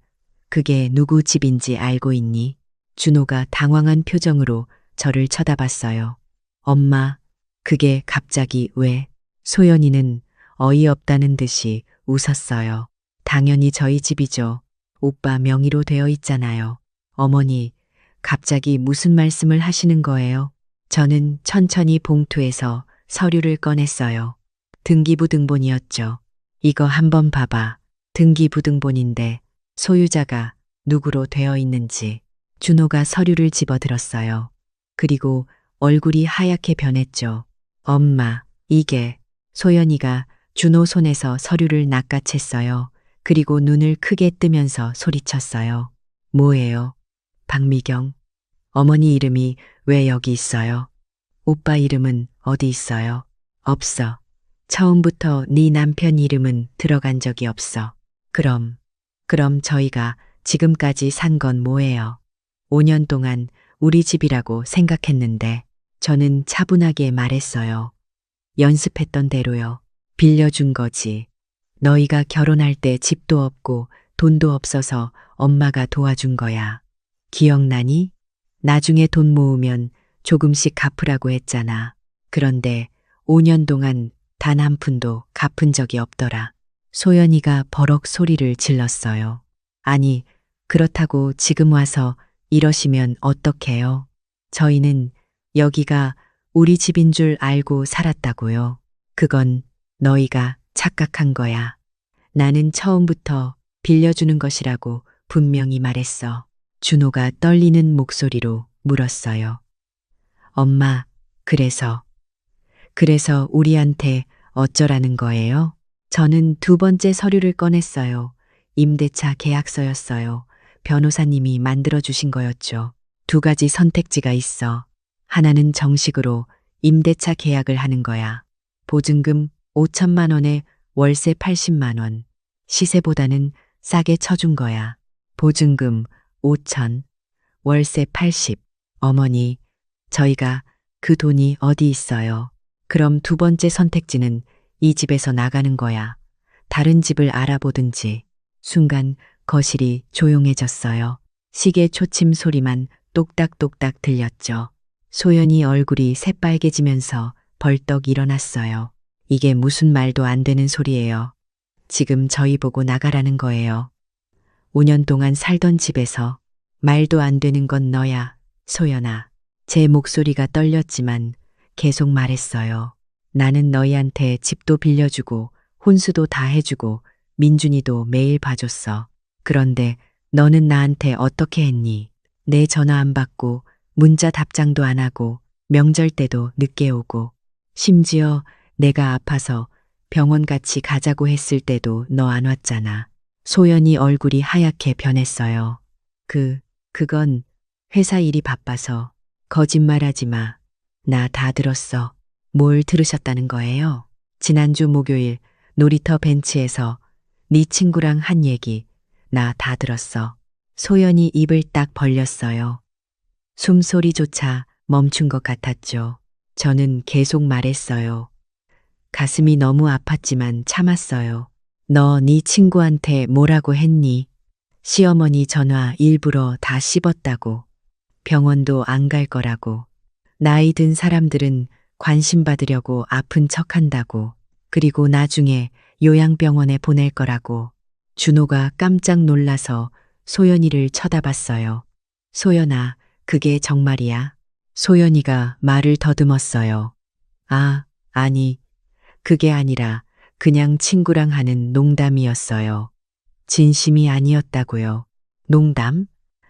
그게 누구 집인지 알고 있니? 준호가 당황한 표정으로 저를 쳐다봤어요. 엄마, 그게 갑자기 왜? 소연이는 어이없다는 듯이 웃었어요. 당연히 저희 집이죠. 오빠 명의로 되어 있잖아요. 어머니, 갑자기 무슨 말씀을 하시는 거예요? 저는 천천히 봉투에서 서류를 꺼냈어요. 등기부등본이었죠. 이거 한번 봐봐. 등기부등본인데 소유자가 누구로 되어 있는지. 준호가 서류를 집어들었어요. 그리고 얼굴이 하얗게 변했죠. 엄마, 이게. 소연이가 준호 손에서 서류를 낚아챘어요. 그리고 눈을 크게 뜨면서 소리쳤어요. 뭐예요? 박미경. 어머니 이름이 왜 여기 있어요? 오빠 이름은 어디 있어요? 없어. 처음부터 네 남편 이름은 들어간 적이 없어. 그럼 저희가 지금까지 산 건 뭐예요? 5년 동안 우리 집이라고 생각했는데 저는 차분하게 말했어요. 연습했던 대로요. 빌려준 거지. 너희가 결혼할 때 집도 없고 돈도 없어서 엄마가 도와준 거야. 기억나니? 나중에 돈 모으면 조금씩 갚으라고 했잖아. 그런데 5년 동안 단 한 푼도 갚은 적이 없더라. 소연이가 버럭 소리를 질렀어요. 아니, 그렇다고 지금 와서 이러시면 어떡해요? 저희는 여기가 우리 집인 줄 알고 살았다고요. 그건 너희가 착각한 거야. 나는 처음부터 빌려주는 것이라고 분명히 말했어. 준호가 떨리는 목소리로 물었어요. 엄마, 그래서 우리한테 어쩌라는 거예요? 저는 두 번째 서류를 꺼냈어요. 임대차 계약서였어요. 변호사님이 만들어주신 거였죠. 두 가지 선택지가 있어. 하나는 정식으로 임대차 계약을 하는 거야. 보증금 5천만 원에 월세 80만 원. 시세보다는 싸게 쳐준 거야. 보증금 5천, 월세 80. 어머니, 저희가 그 돈이 어디 있어요? 그럼 두 번째 선택지는 이 집에서 나가는 거야. 다른 집을 알아보든지. 순간 거실이 조용해졌어요. 시계 초침 소리만 똑딱똑딱 들렸죠. 소연이 얼굴이 새빨개지면서 벌떡 일어났어요. 이게 무슨 말도 안 되는 소리예요. 지금 저희 보고 나가라는 거예요. 5년 동안 살던 집에서 말도 안 되는 건 너야, 소연아. 제 목소리가 떨렸지만 계속 말했어요. 나는 너희한테 집도 빌려주고 혼수도 다 해주고 민준이도 매일 봐줬어. 그런데 너는 나한테 어떻게 했니? 내 전화 안 받고 문자 답장도 안 하고 명절 때도 늦게 오고 심지어 내가 아파서 병원 같이 가자고 했을 때도 너 안 왔잖아. 소연이 얼굴이 하얗게 변했어요. 그건 회사 일이 바빠서. 거짓말하지 마. 나 다 들었어. 뭘 들으셨다는 거예요? 지난주 목요일 놀이터 벤치에서 네 친구랑 한 얘기 나 다 들었어. 소연이 입을 딱 벌렸어요. 숨소리조차 멈춘 것 같았죠. 저는 계속 말했어요. 가슴이 너무 아팠지만 참았어요. 너 네 친구한테 뭐라고 했니? 시어머니 전화 일부러 다 씹었다고. 병원도 안 갈 거라고. 나이 든 사람들은 관심 받으려고 아픈 척 한다고. 그리고 나중에 요양병원에 보낼 거라고. 준호가 깜짝 놀라서 소연이를 쳐다봤어요. 소연아, 그게 정말이야? 소연이가 말을 더듬었어요. 아니, 그게 아니라 그냥 친구랑 하는 농담이었어요. 진심이 아니었다고요. 농담?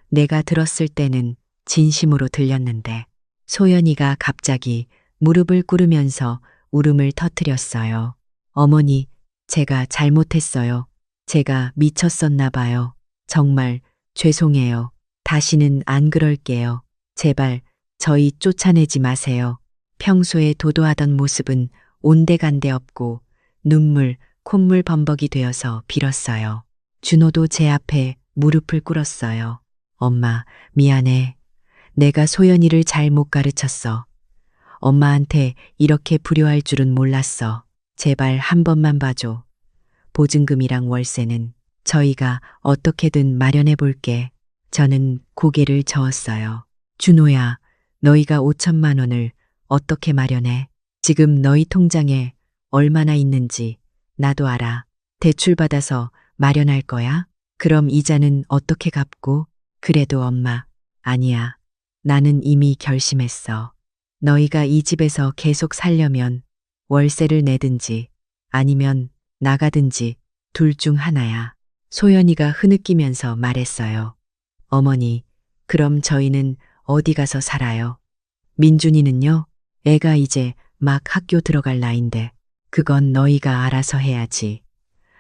내가 들었을 때는 진심으로 들렸는데. 소연이가 갑자기 무릎을 꿇으면서 울음을 터뜨렸어요. 어머니, 제가 잘못했어요. 제가 미쳤었나 봐요. 정말 죄송해요. 다시는 안 그럴게요. 제발 저희 쫓아내지 마세요. 평소에 도도하던 모습은 온데간데 없고 눈물, 콧물 범벅이 되어서 빌었어요. 준호도 제 앞에 무릎을 꿇었어요. 엄마, 미안해. 내가 소연이를 잘못 가르쳤어. 엄마한테 이렇게 불효할 줄은 몰랐어. 제발 한 번만 봐줘. 보증금이랑 월세는 저희가 어떻게든 마련해 볼게. 저는 고개를 저었어요. 준호야, 너희가 5천만 원을 어떻게 마련해? 지금 너희 통장에 얼마나 있는지 나도 알아. 대출 받아서 마련할 거야? 그럼 이자는 어떻게 갚고? 그래도 엄마, 아니야. 나는 이미 결심했어. 너희가 이 집에서 계속 살려면 월세를 내든지 아니면 나가든지 둘 중 하나야. 소연이가 흐느끼면서 말했어요. 어머니, 그럼 저희는 어디 가서 살아요? 민준이는요? 애가 이제 막 학교 들어갈 나이인데 그건 너희가 알아서 해야지.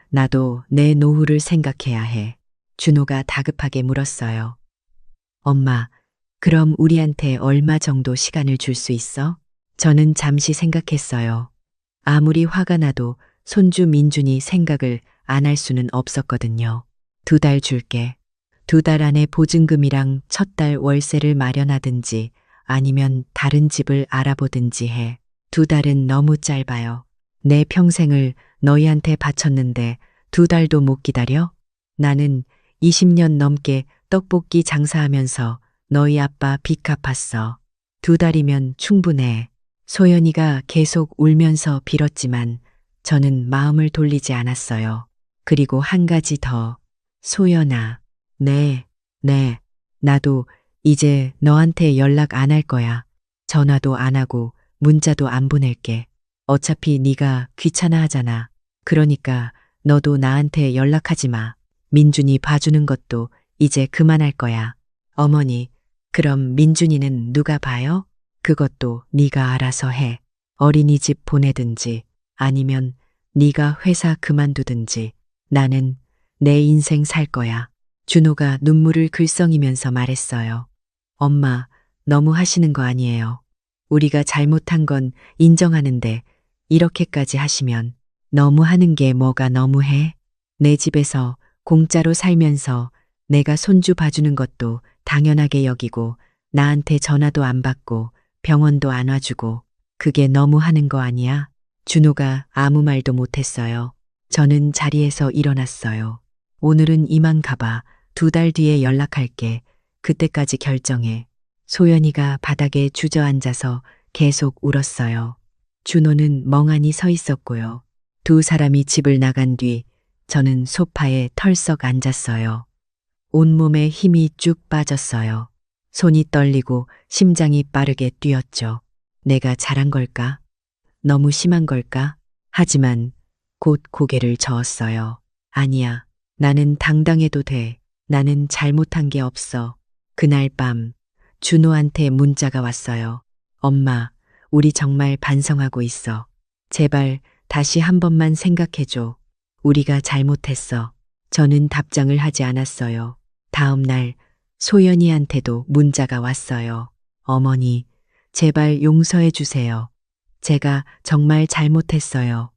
나도 내 노후를 생각해야 해. 준호가 다급하게 물었어요. 엄마, 그럼 우리한테 얼마 정도 시간을 줄 수 있어? 저는 잠시 생각했어요. 아무리 화가 나도 손주 민준이 생각을 안 할 수는 없었거든요. 2달 줄게. 2달 안에 보증금이랑 첫 달 월세를 마련하든지 아니면 다른 집을 알아보든지 해. 2달은 너무 짧아요. 내 평생을 너희한테 바쳤는데 2달도 못 기다려? 나는 20년 넘게 떡볶이 장사하면서 너희 아빠 빚 갚았어. 2달이면 충분해. 소연이가 계속 울면서 빌었지만 저는 마음을 돌리지 않았어요. 그리고 한 가지 더. 소연아, 네, 나도 이제 너한테 연락 안 할 거야. 전화도 안 하고 문자도 안 보낼게. 어차피 네가 귀찮아 하잖아. 그러니까 너도 나한테 연락하지 마. 민준이 봐주는 것도 이제 그만할 거야. 어머니, 그럼 민준이는 누가 봐요? 그것도 네가 알아서 해. 어린이집 보내든지 아니면 네가 회사 그만두든지. 나는 내 인생 살 거야. 준호가 눈물을 글썽이면서 말했어요. 엄마, 너무 하시는 거 아니에요. 우리가 잘못한 건 인정하는데 이렇게까지 하시면 너무 하는 게 뭐가 너무해? 내 집에서 공짜로 살면서 내가 손주 봐주는 것도 당연하게 여기고 나한테 전화도 안 받고 병원도 안 와주고 그게 너무 하는 거 아니야? 준호가 아무 말도 못했어요. 저는 자리에서 일어났어요. 오늘은 이만 가봐. 2달 뒤에 연락할게. 그때까지 결정해. 소연이가 바닥에 주저앉아서 계속 울었어요. 준호는 멍하니 서 있었고요. 두 사람이 집을 나간 뒤 저는 소파에 털썩 앉았어요. 온몸에 힘이 쭉 빠졌어요. 손이 떨리고 심장이 빠르게 뛰었죠. 내가 잘한 걸까? 너무 심한 걸까? 하지만 곧 고개를 저었어요. 아니야. 나는 당당해도 돼. 나는 잘못한 게 없어. 그날 밤 준호한테 문자가 왔어요. 엄마, 우리 정말 반성하고 있어. 제발 다시 한 번만 생각해줘. 우리가 잘못했어. 저는 답장을 하지 않았어요. 다음 날 소연이한테도 문자가 왔어요. 어머니, 제발 용서해 주세요. 제가 정말 잘못했어요.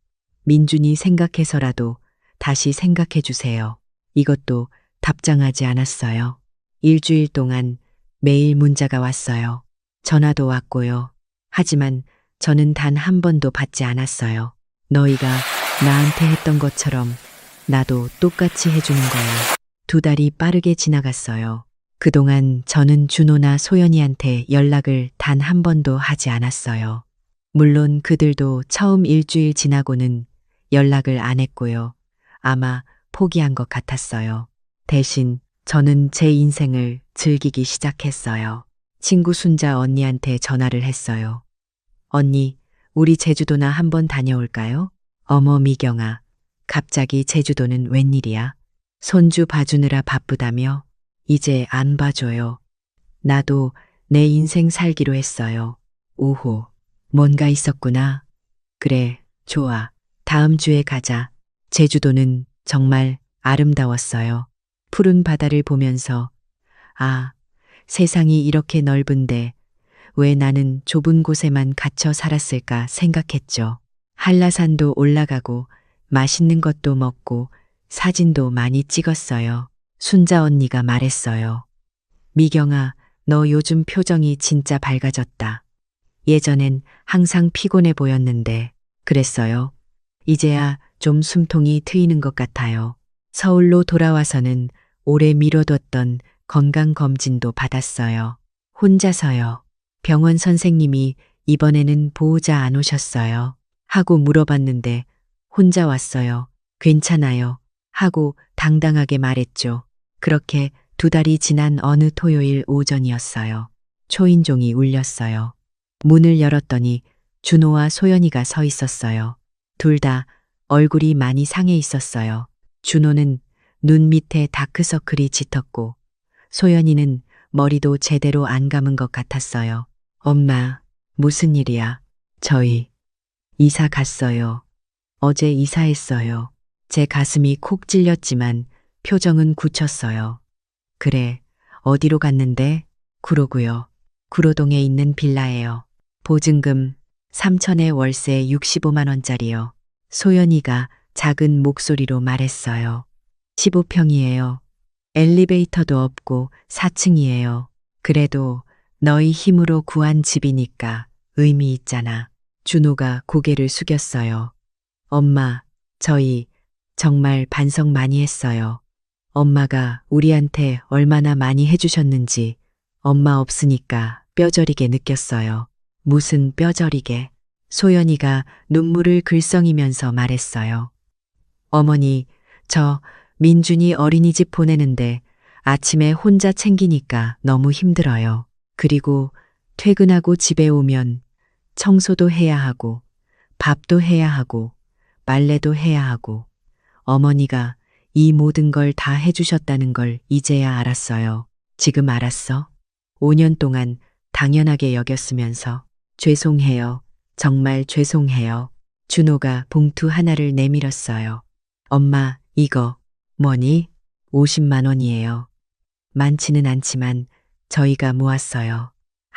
민준이 생각해서라도 다시 생각해 주세요. 이것도 답장하지 않았어요. 일주일 동안 매일 문자가 왔어요. 전화도 왔고요. 하지만 저는 단 한 번도 받지 않았어요. 너희가 나한테 했던 것처럼 나도 똑같이 해주는 거야. 2달이 빠르게 지나갔어요. 그동안 저는 준호나 소연이한테 연락을 단 한 번도 하지 않았어요. 물론 그들도 처음 일주일 지나고는 연락을 안 했고요. 아마 포기한 것 같았어요. 대신 저는 제 인생을 즐기기 시작했어요. 친구 순자 언니한테 전화를 했어요. 언니, 우리 제주도나 한번 다녀올까요? 어머 미경아, 갑자기 제주도는 웬일이야? 손주 봐주느라 바쁘다며? 이제 안 봐줘요. 나도 내 인생 살기로 했어요. 오호, 뭔가 있었구나. 그래, 좋아. 다음 주에 가자. 제주도는 정말 아름다웠어요. 푸른 바다를 보면서 아, 세상이 이렇게 넓은데 왜 나는 좁은 곳에만 갇혀 살았을까 생각했죠. 한라산도 올라가고 맛있는 것도 먹고 사진도 많이 찍었어요. 순자 언니가 말했어요. 미경아, 너 요즘 표정이 진짜 밝아졌다. 예전엔 항상 피곤해 보였는데 그랬어요. 이제야 좀 숨통이 트이는 것 같아요. 서울로 돌아와서는 오래 미뤄뒀던 건강검진도 받았어요. 혼자서요. 병원 선생님이 이번에는 보호자 안 오셨어요. 하고 물어봤는데 혼자 왔어요. 괜찮아요. 하고 당당하게 말했죠. 그렇게 2달이 지난 어느 토요일 오전이었어요. 초인종이 울렸어요. 문을 열었더니 준호와 소연이가 서 있었어요. 둘 다 얼굴이 많이 상해 있었어요. 준호는 눈 밑에 다크서클이 짙었고 소연이는 머리도 제대로 안 감은 것 같았어요. 엄마, 무슨 일이야? 저희 이사 갔어요. 어제 이사했어요. 제 가슴이 콕 찔렸지만 표정은 굳혔어요. 그래, 어디로 갔는데? 구로구요. 구로동에 있는 빌라예요. 보증금 3천에 월세 65만 원짜리요. 소연이가 작은 목소리로 말했어요. 15평이에요. 엘리베이터도 없고 4층이에요. 그래도 너희 힘으로 구한 집이니까 의미 있잖아. 준호가 고개를 숙였어요. 엄마, 저희 정말 반성 많이 했어요. 엄마가 우리한테 얼마나 많이 해주셨는지 엄마 없으니까 뼈저리게 느꼈어요. 무슨 뼈저리게? 소연이가 눈물을 글썽이면서 말했어요. 어머니, 저 민준이 어린이집 보내는데 아침에 혼자 챙기니까 너무 힘들어요. 그리고 퇴근하고 집에 오면 청소도 해야 하고 밥도 해야 하고 빨래도 해야 하고 어머니가 이 모든 걸 다 해주셨다는 걸 이제야 알았어요. 지금 알았어? 5년 동안 당연하게 여겼으면서 죄송해요. 정말 죄송해요. 준호가 봉투 하나를 내밀었어요. 엄마, 이거 뭐니? 50만 원이에요. 많지는 않지만 저희가 모았어요.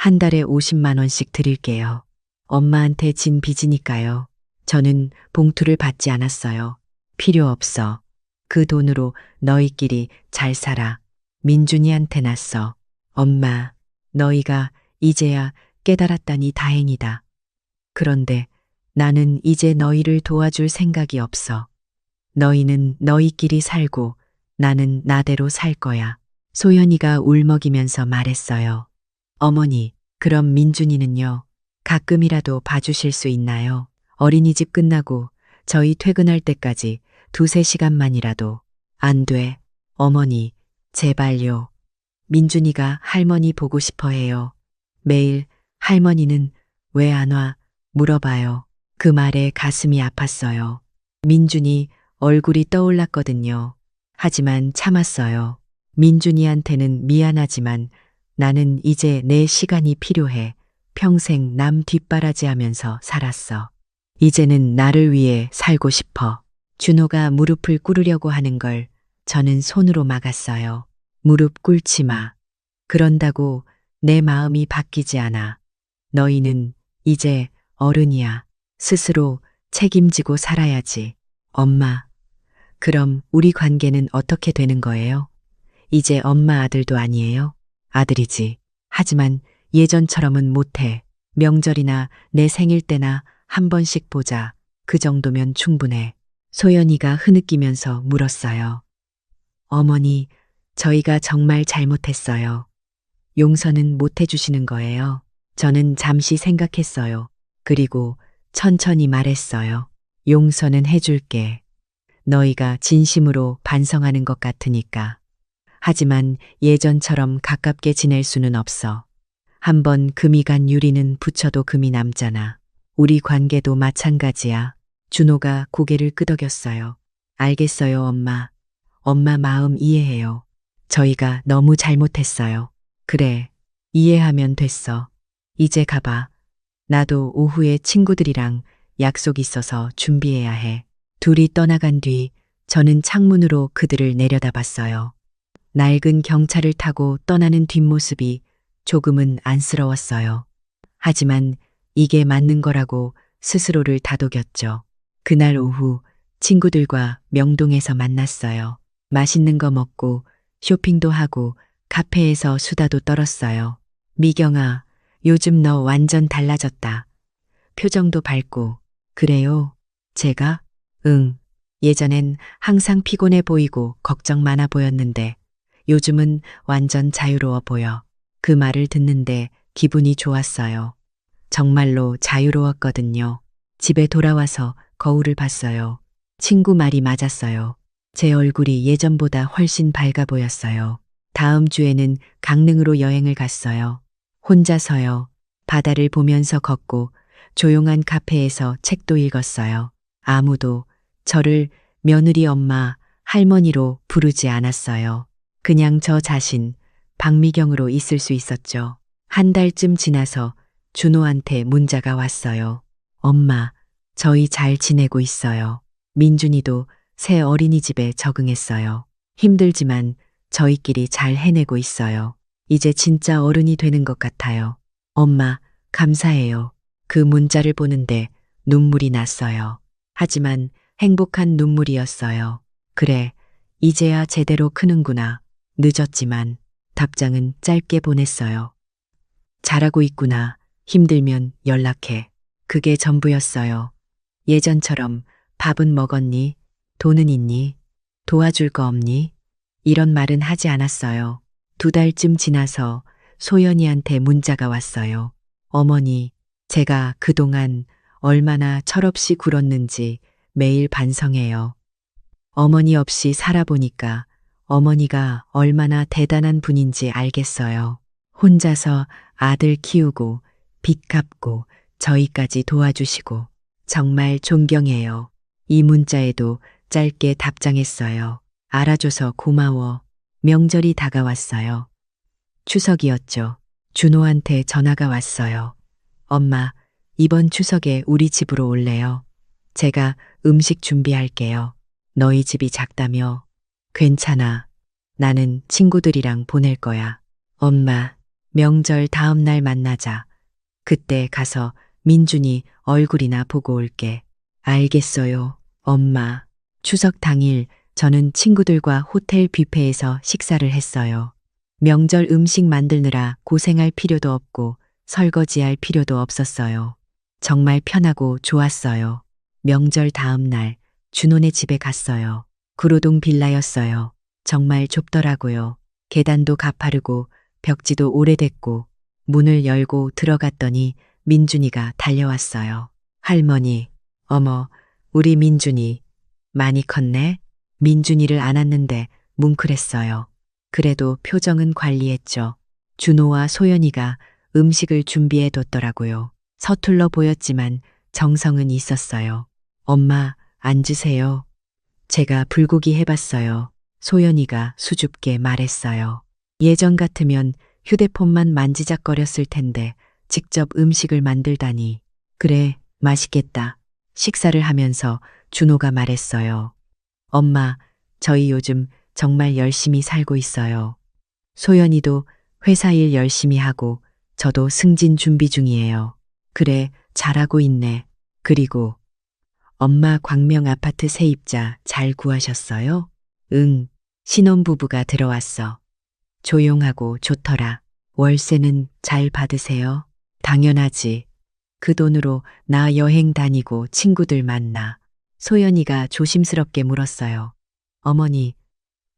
한 달에 50만 원씩 드릴게요. 엄마한테 진 빚이니까요. 저는 봉투를 받지 않았어요. 필요 없어. 그 돈으로 너희끼리 잘 살아. 민준이한테 놨어. 엄마, 너희가 이제야 깨달았다니 다행이다. 그런데 나는 이제 너희를 도와줄 생각이 없어. 너희는 너희끼리 살고 나는 나대로 살 거야. 소연이가 울먹이면서 말했어요. 어머니, 그럼 민준이는요? 가끔이라도 봐주실 수 있나요? 어린이집 끝나고 저희 퇴근할 때까지 2~3시간만이라도. 안 돼. 어머니, 제발요. 민준이가 할머니 보고 싶어 해요. 매일 할머니는 왜 안 와? 물어봐요. 그 말에 가슴이 아팠어요. 민준이 얼굴이 떠올랐거든요. 하지만 참았어요. 민준이한테는 미안하지만 나는 이제 내 시간이 필요해. 평생 남 뒷바라지하면서 살았어. 이제는 나를 위해 살고 싶어. 준호가 무릎을 꿇으려고 하는 걸 저는 손으로 막았어요. 무릎 꿇지 마. 그런다고 내 마음이 바뀌지 않아. 너희는 이제 어른이야. 스스로 책임지고 살아야지. 엄마, 그럼 우리 관계는 어떻게 되는 거예요? 이제 엄마 아들도 아니에요? 아들이지. 하지만 예전처럼은 못해. 명절이나 내 생일 때나 한 번씩 보자. 그 정도면 충분해. 소연이가 흐느끼면서 물었어요. 어머니, 저희가 정말 잘못했어요. 용서는 못 해주시는 거예요. 저는 잠시 생각했어요. 그리고 천천히 말했어요. 용서는 해줄게. 너희가 진심으로 반성하는 것 같으니까. 하지만 예전처럼 가깝게 지낼 수는 없어. 한번 금이 간 유리는 붙여도 금이 남잖아. 우리 관계도 마찬가지야. 준호가 고개를 끄덕였어요. 알겠어요, 엄마. 엄마 마음 이해해요. 저희가 너무 잘못했어요. 그래, 이해하면 됐어. 이제 가봐. 나도 오후에 친구들이랑 약속 있어서 준비해야 해. 둘이 떠나간 뒤 저는 창문으로 그들을 내려다봤어요. 낡은 경차를 타고 떠나는 뒷모습이 조금은 안쓰러웠어요. 하지만 이게 맞는 거라고 스스로를 다독였죠. 그날 오후 친구들과 명동에서 만났어요. 맛있는 거 먹고 쇼핑도 하고 카페에서 수다도 떨었어요. 미경아, 요즘 너 완전 달라졌다. 표정도 밝고. 그래요? 제가? 응. 예전엔 항상 피곤해 보이고 걱정 많아 보였는데 요즘은 완전 자유로워 보여. 그 말을 듣는데 기분이 좋았어요. 정말로 자유로웠거든요. 집에 돌아와서 거울을 봤어요. 친구 말이 맞았어요. 제 얼굴이 예전보다 훨씬 밝아 보였어요. 다음 주에는 강릉으로 여행을 갔어요. 혼자서요. 바다를 보면서 걷고 조용한 카페에서 책도 읽었어요. 아무도 저를 며느리 엄마, 할머니로 부르지 않았어요. 그냥 저 자신, 박미경으로 있을 수 있었죠. 한 달쯤 지나서 준호한테 문자가 왔어요. 엄마, 저희 잘 지내고 있어요. 민준이도 새 어린이집에 적응했어요. 힘들지만 저희끼리 잘 해내고 있어요. 이제 진짜 어른이 되는 것 같아요. 엄마, 감사해요. 그 문자를 보는데 눈물이 났어요. 하지만 행복한 눈물이었어요. 그래, 이제야 제대로 크는구나. 늦었지만 답장은 짧게 보냈어요. 잘하고 있구나. 힘들면 연락해. 그게 전부였어요. 예전처럼 밥은 먹었니? 돈은 있니? 도와줄 거 없니? 이런 말은 하지 않았어요. 2달쯤 지나서 소연이한테 문자가 왔어요. 어머니, 제가 그동안 얼마나 철없이 굴었는지 매일 반성해요. 어머니 없이 살아보니까 어머니가 얼마나 대단한 분인지 알겠어요. 혼자서 아들 키우고 빚 갚고 저희까지 도와주시고 정말 존경해요. 이 문자에도 짧게 답장했어요. 알아줘서 고마워. 명절이 다가왔어요. 추석이었죠. 준호한테 전화가 왔어요. 엄마, 이번 추석에 우리 집으로 올래요. 제가 음식 준비할게요. 너희 집이 작다며. 괜찮아. 나는 친구들이랑 보낼 거야. 엄마, 명절 다음 날 만나자. 그때 가서 민준이 얼굴이나 보고 올게. 알겠어요, 엄마. 추석 당일 저는 친구들과 호텔 뷔페에서 식사를 했어요. 명절 음식 만들느라 고생할 필요도 없고 설거지할 필요도 없었어요. 정말 편하고 좋았어요. 명절 다음 날 준호네 집에 갔어요. 구로동 빌라였어요. 정말 좁더라고요. 계단도 가파르고 벽지도 오래됐고 문을 열고 들어갔더니 민준이가 달려왔어요. 할머니, 어머, 우리 민준이 많이 컸네? 민준이를 안았는데 뭉클했어요. 그래도 표정은 관리했죠. 준호와 소연이가 음식을 준비해 뒀더라고요. 서툴러 보였지만 정성은 있었어요. 엄마, 앉으세요. 제가 불고기 해봤어요. 소연이가 수줍게 말했어요. 예전 같으면 휴대폰만 만지작거렸을 텐데 직접 음식을 만들다니. 그래, 맛있겠다. 식사를 하면서 준호가 말했어요. 엄마, 저희 요즘 정말 열심히 살고 있어요. 소연이도 회사 일 열심히 하고 저도 승진 준비 중이에요. 그래, 잘하고 있네. 그리고 엄마 광명 아파트 세입자 잘 구하셨어요? 응, 신혼부부가 들어왔어. 조용하고 좋더라. 월세는 잘 받으세요? 당연하지. 그 돈으로 나 여행 다니고 친구들 만나. 소연이가 조심스럽게 물었어요. 어머니,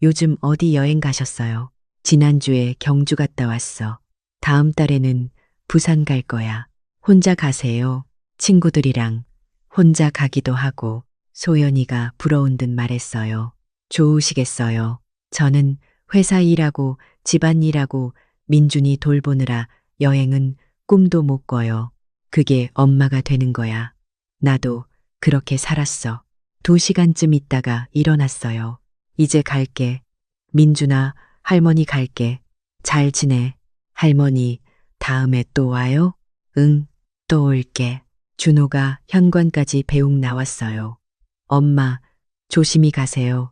요즘 어디 여행 가셨어요? 지난주에 경주 갔다 왔어. 다음 달에는 부산 갈 거야. 혼자 가세요. 친구들이랑 혼자 가기도 하고. 소연이가 부러운 듯 말했어요. 좋으시겠어요. 저는 회사 일하고 집안 일하고 민준이 돌보느라 여행은 꿈도 못 꿔요. 그게 엄마가 되는 거야. 나도 그렇게 살았어. 2시간쯤 있다가 일어났어요. 이제 갈게. 민준아, 할머니 갈게. 잘 지내. 할머니, 다음에 또 와요? 응, 또 올게. 준호가 현관까지 배웅 나왔어요. 엄마, 조심히 가세요.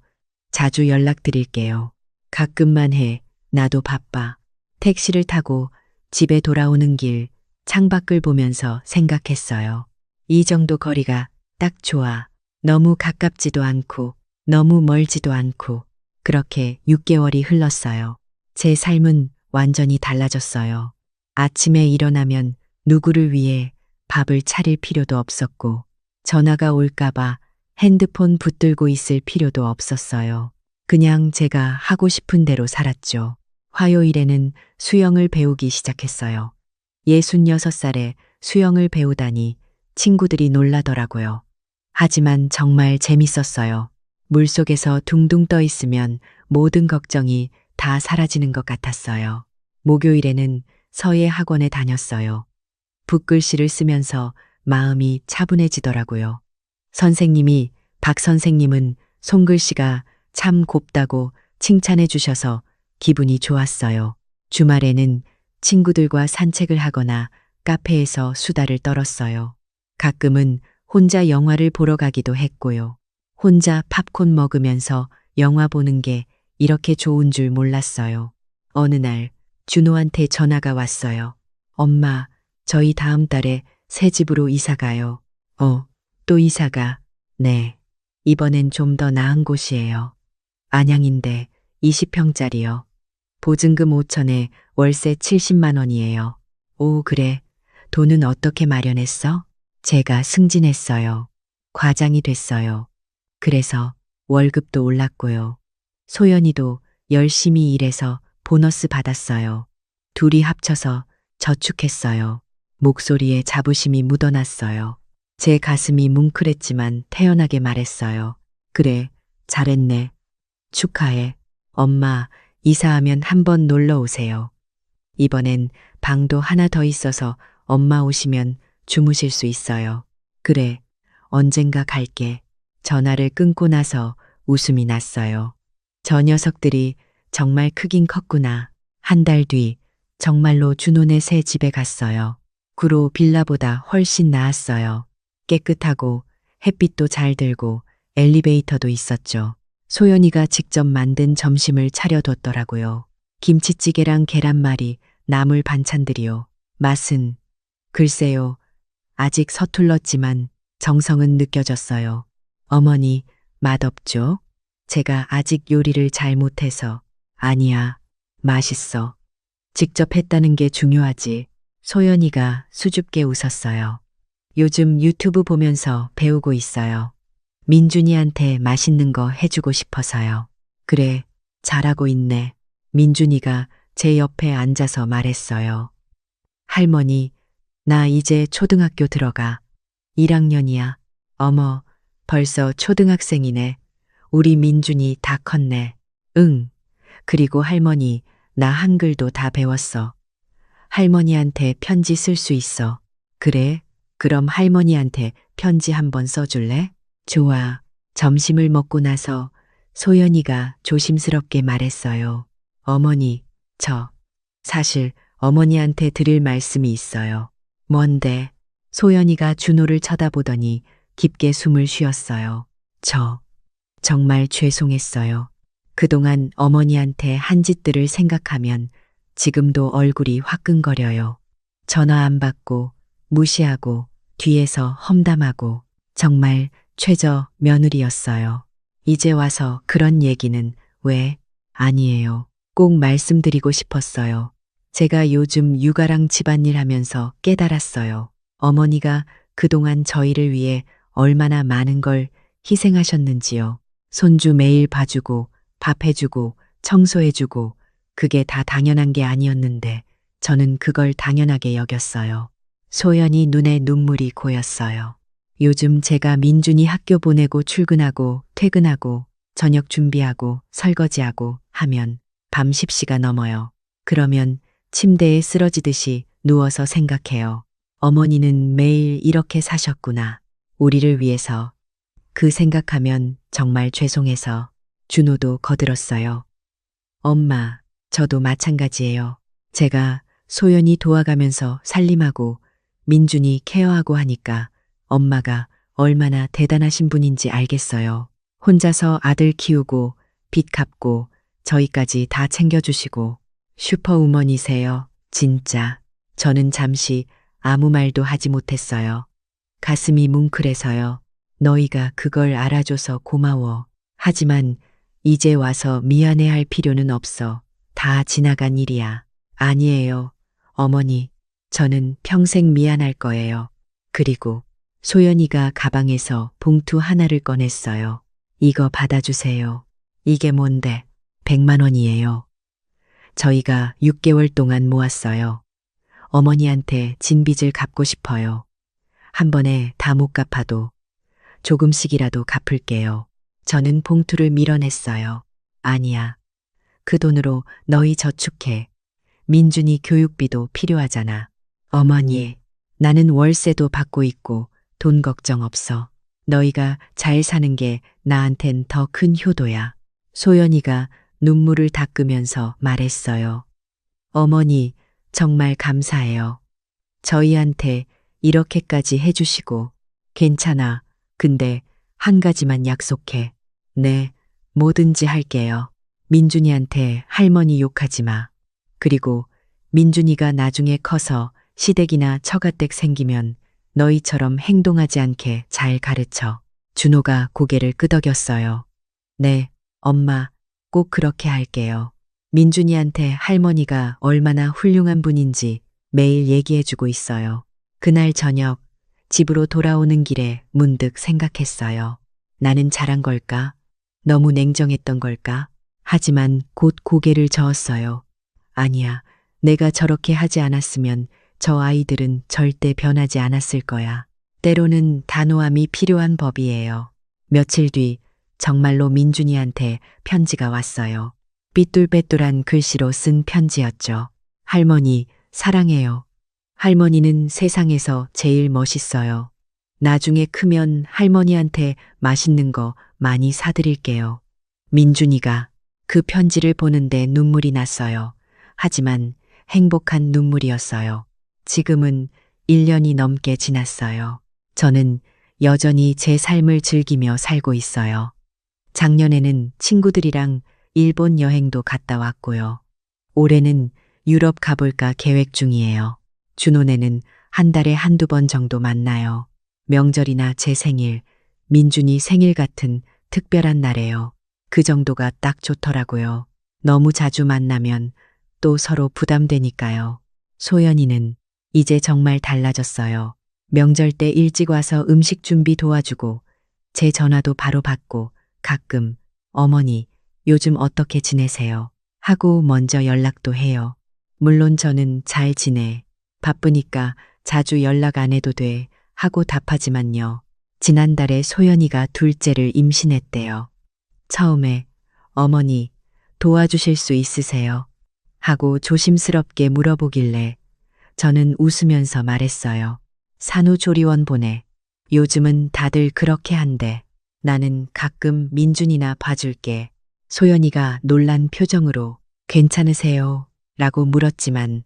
자주 연락드릴게요. 가끔만 해. 나도 바빠. 택시를 타고 집에 돌아오는 길 창밖을 보면서 생각했어요. 이 정도 거리가 딱 좋아. 너무 가깝지도 않고 너무 멀지도 않고. 그렇게 6개월이 흘렀어요. 제 삶은 완전히 달라졌어요. 아침에 일어나면 누구를 위해 밥을 차릴 필요도 없었고 전화가 올까봐 핸드폰 붙들고 있을 필요도 없었어요. 그냥 제가 하고 싶은 대로 살았죠. 화요일에는 수영을 배우기 시작했어요. 66살에 수영을 배우다니 친구들이 놀라더라고요. 하지만 정말 재밌었어요. 물속에서 둥둥 떠 있으면 모든 걱정이 다 사라지는 것 같았어요. 목요일에는 서예 학원에 다녔어요. 붓글씨를 쓰면서 마음이 차분해지더라고요. 선생님이 박 선생님은 손글씨가 참 곱다고 칭찬해 주셔서 기분이 좋았어요. 주말에는 친구들과 산책을 하거나 카페에서 수다를 떨었어요. 가끔은 혼자 영화를 보러 가기도 했고요. 혼자 팝콘 먹으면서 영화 보는 게 이렇게 좋은 줄 몰랐어요. 어느 날 준호한테 전화가 왔어요. 엄마, 저희 다음 달에 새 집으로 이사 가요. 또 이사 가? 네. 이번엔 좀 더 나은 곳이에요. 안양인데 20평짜리요. 보증금 5천에 월세 70만 원이에요. 오, 그래. 돈은 어떻게 마련했어? 제가 승진했어요. 과장이 됐어요. 그래서 월급도 올랐고요. 소연이도 열심히 일해서 보너스 받았어요. 둘이 합쳐서 저축했어요. 목소리에 자부심이 묻어났어요. 제 가슴이 뭉클했지만 태연하게 말했어요. 그래, 잘했네. 축하해. 엄마, 이사하면 한번 놀러 오세요. 이번엔 방도 하나 더 있어서 엄마 오시면 주무실 수 있어요. 그래, 언젠가 갈게. 전화를 끊고 나서 웃음이 났어요. 저 녀석들이 정말 크긴 컸구나. 한 달 뒤 정말로 준호네 새 집에 갔어요. 구로 빌라보다 훨씬 나았어요. 깨끗하고 햇빛도 잘 들고 엘리베이터도 있었죠. 소연이가 직접 만든 점심을 차려뒀더라고요. 김치찌개랑 계란말이, 나물 반찬들이요. 맛은 글쎄요. 아직 서툴렀지만 정성은 느껴졌어요. 어머니, 맛없죠? 제가 아직 요리를 잘 못해서. 아니야, 맛있어. 직접 했다는 게 중요하지. 소연이가 수줍게 웃었어요. 요즘 유튜브 보면서 배우고 있어요. 민준이한테 맛있는 거 해주고 싶어서요. 그래, 잘하고 있네. 민준이가 제 옆에 앉아서 말했어요. 할머니, 나 이제 초등학교 들어가. 1학년이야. 어머, 벌써 초등학생이네. 우리 민준이 다 컸네. 응. 그리고 할머니, 나 한글도 다 배웠어. 할머니한테 편지 쓸 수 있어. 그래? 그럼 할머니한테 편지 한번 써줄래? 좋아. 점심을 먹고 나서 소연이가 조심스럽게 말했어요. 어머니, 사실 어머니한테 드릴 말씀이 있어요. 뭔데? 소연이가 준호를 쳐다보더니 깊게 숨을 쉬었어요. 정말 죄송했어요. 그동안 어머니한테 한 짓들을 생각하면 지금도 얼굴이 화끈거려요. 전화 안 받고 무시하고 뒤에서 험담하고 정말 최저 며느리였어요. 이제 와서 그런 얘기는 왜? 아니에요. 꼭 말씀드리고 싶었어요. 제가 요즘 육아랑 집안일 하면서 깨달았어요. 어머니가 그동안 저희를 위해 얼마나 많은 걸 희생하셨는지요. 손주 매일 봐주고 밥 해주고 청소해주고 그게 다 당연한 게 아니었는데 저는 그걸 당연하게 여겼어요. 소연이 눈에 눈물이 고였어요. 요즘 제가 민준이 학교 보내고 출근하고 퇴근하고 저녁 준비하고 설거지하고 하면 밤 10시가 넘어요. 그러면 침대에 쓰러지듯이 누워서 생각해요. 어머니는 매일 이렇게 사셨구나. 우리를 위해서. 그 생각하면 정말 죄송해서 준호도 거들었어요. 엄마, 저도 마찬가지예요. 제가 소연이 도와가면서 살림하고 민준이 케어하고 하니까 엄마가 얼마나 대단하신 분인지 알겠어요. 혼자서 아들 키우고 빚 갚고 저희까지 다 챙겨주시고 슈퍼우먼이세요. 진짜. 저는 잠시 아무 말도 하지 못했어요. 가슴이 뭉클해서요. 너희가 그걸 알아줘서 고마워. 하지만 이제 와서 미안해할 필요는 없어. 다 지나간 일이야. 아니에요. 어머니, 저는 평생 미안할 거예요. 그리고 소연이가 가방에서 봉투 하나를 꺼냈어요. 이거 받아주세요. 이게 뭔데? 100만 원이에요. 저희가 6개월 동안 모았어요. 어머니한테 진 빚을 갚고 싶어요. 한 번에 다 못 갚아도 조금씩이라도 갚을게요. 저는 봉투를 밀어냈어요. 아니야. 그 돈으로 너희 저축해. 민준이 교육비도 필요하잖아. 어머니, 나는 월세도 받고 있고 돈 걱정 없어. 너희가 잘 사는 게 나한텐 더 큰 효도야. 소연이가 눈물을 닦으면서 말했어요. 어머니, 정말 감사해요. 저희한테 이렇게까지 해주시고. 괜찮아. 근데 한 가지만 약속해. 네, 뭐든지 할게요. 민준이한테 할머니 욕하지 마. 그리고 민준이가 나중에 커서 시댁이나 처가댁 생기면 너희처럼 행동하지 않게 잘 가르쳐. 준호가 고개를 끄덕였어요. 네, 엄마, 꼭 그렇게 할게요. 민준이한테 할머니가 얼마나 훌륭한 분인지 매일 얘기해주고 있어요. 그날 저녁 집으로 돌아오는 길에 문득 생각했어요. 나는 잘한 걸까? 너무 냉정했던 걸까? 하지만 곧 고개를 저었어요. 아니야, 내가 저렇게 하지 않았으면 저 아이들은 절대 변하지 않았을 거야. 때로는 단호함이 필요한 법이에요. 며칠 뒤 정말로 민준이한테 편지가 왔어요. 삐뚤빼뚤한 글씨로 쓴 편지였죠. 할머니, 사랑해요. 할머니는 세상에서 제일 멋있어요. 나중에 크면 할머니한테 맛있는 거 많이 사드릴게요. 민준이가 그 편지를 보는데 눈물이 났어요. 하지만 행복한 눈물이었어요. 지금은 1년이 넘게 지났어요. 저는 여전히 제 삶을 즐기며 살고 있어요. 작년에는 친구들이랑 일본 여행도 갔다 왔고요. 올해는 유럽 가볼까 계획 중이에요. 준호네는 한 달에 한두 번 정도 만나요. 명절이나 제 생일, 민준이 생일 같은 특별한 날에요. 그 정도가 딱 좋더라고요. 너무 자주 만나면 또 서로 부담되니까요. 소연이는 이제 정말 달라졌어요. 명절 때 일찍 와서 음식 준비 도와주고 제 전화도 바로 받고 가끔 어머니 요즘 어떻게 지내세요? 하고 먼저 연락도 해요. 물론 저는 잘 지내. 바쁘니까 자주 연락 안 해도 돼. 하고 답하지만요. 지난달에 소연이가 둘째를 임신했대요. 처음에 어머니 도와주실 수 있으세요? 하고 조심스럽게 물어보길래 저는 웃으면서 말했어요. 산후조리원 보내. 요즘은 다들 그렇게 한대. 나는 가끔 민준이나 봐줄게. 소연이가 놀란 표정으로 괜찮으세요? 라고 물었지만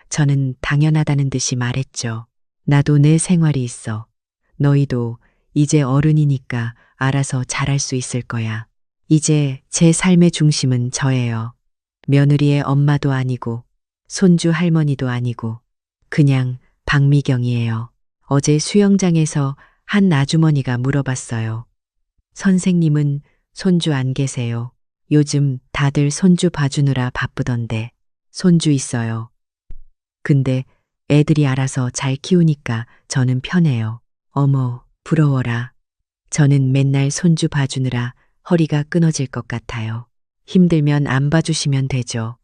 저는 당연하다는 듯이 말했죠. 나도 내 생활이 있어. 너희도 이제 어른이니까 알아서 잘할 수 있을 거야. 이제 제 삶의 중심은 저예요. 며느리의 엄마도 아니고 손주 할머니도 아니고 그냥 박미경이에요. 어제 수영장에서 한 아주머니가 물어봤어요. 선생님은 손주 안 계세요? 요즘 다들 손주 봐주느라 바쁘던데. 손주 있어요. 근데 애들이 알아서 잘 키우니까 저는 편해요. 어머, 부러워라. 저는 맨날 손주 봐주느라 허리가 끊어질 것 같아요. 힘들면 안 봐주시면 되죠.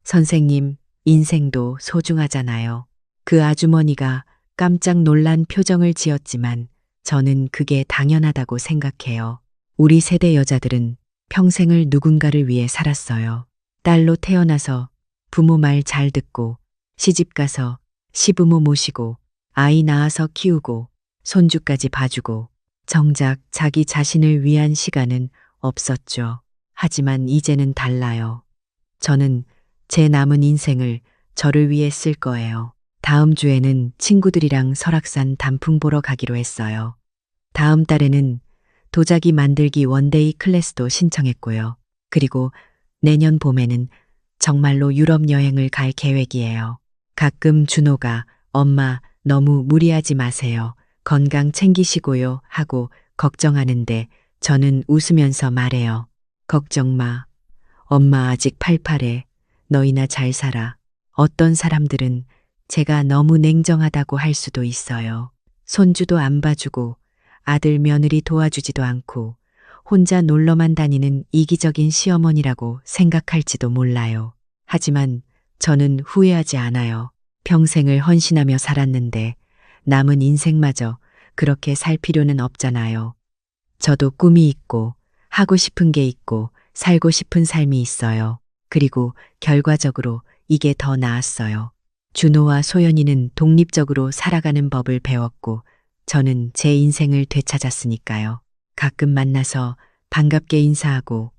선생님, 인생도 소중하잖아요. 그 아주머니가 깜짝 놀란 표정을 지었지만 저는 그게 당연하다고 생각해요. 우리 세대 여자들은 평생을 누군가를 위해 살았어요. 딸로 태어나서 부모 말 잘 듣고 시집 가서 시부모 모시고 아이 낳아서 키우고 손주까지 봐주고 정작 자기 자신을 위한 시간은 없었죠. 하지만 이제는 달라요. 저는 제 남은 인생을 저를 위해 쓸 거예요. 다음 주에는 친구들이랑 설악산 단풍 보러 가기로 했어요. 다음 달에는 도자기 만들기 원데이 클래스도 신청했고요. 그리고 내년 봄에는 정말로 유럽 여행을 갈 계획이에요. 가끔 준호가 엄마 너무 무리하지 마세요. 건강 챙기시고요 하고 걱정하는데 저는 웃으면서 말해요. 걱정 마. 엄마 아직 팔팔해. 너희나 잘 살아. 어떤 사람들은 제가 너무 냉정하다고 할 수도 있어요. 손주도 안 봐주고 아들 며느리 도와주지도 않고 혼자 놀러만 다니는 이기적인 시어머니라고 생각할지도 몰라요. 하지만 저는 후회하지 않아요. 평생을 헌신하며 살았는데 남은 인생마저 그렇게 살 필요는 없잖아요. 저도 꿈이 있고 하고 싶은 게 있고 살고 싶은 삶이 있어요. 그리고 결과적으로 이게 더 나았어요. 준호와 소연이는 독립적으로 살아가는 법을 배웠고 저는 제 인생을 되찾았으니까요. 가끔 만나서 반갑게 인사하고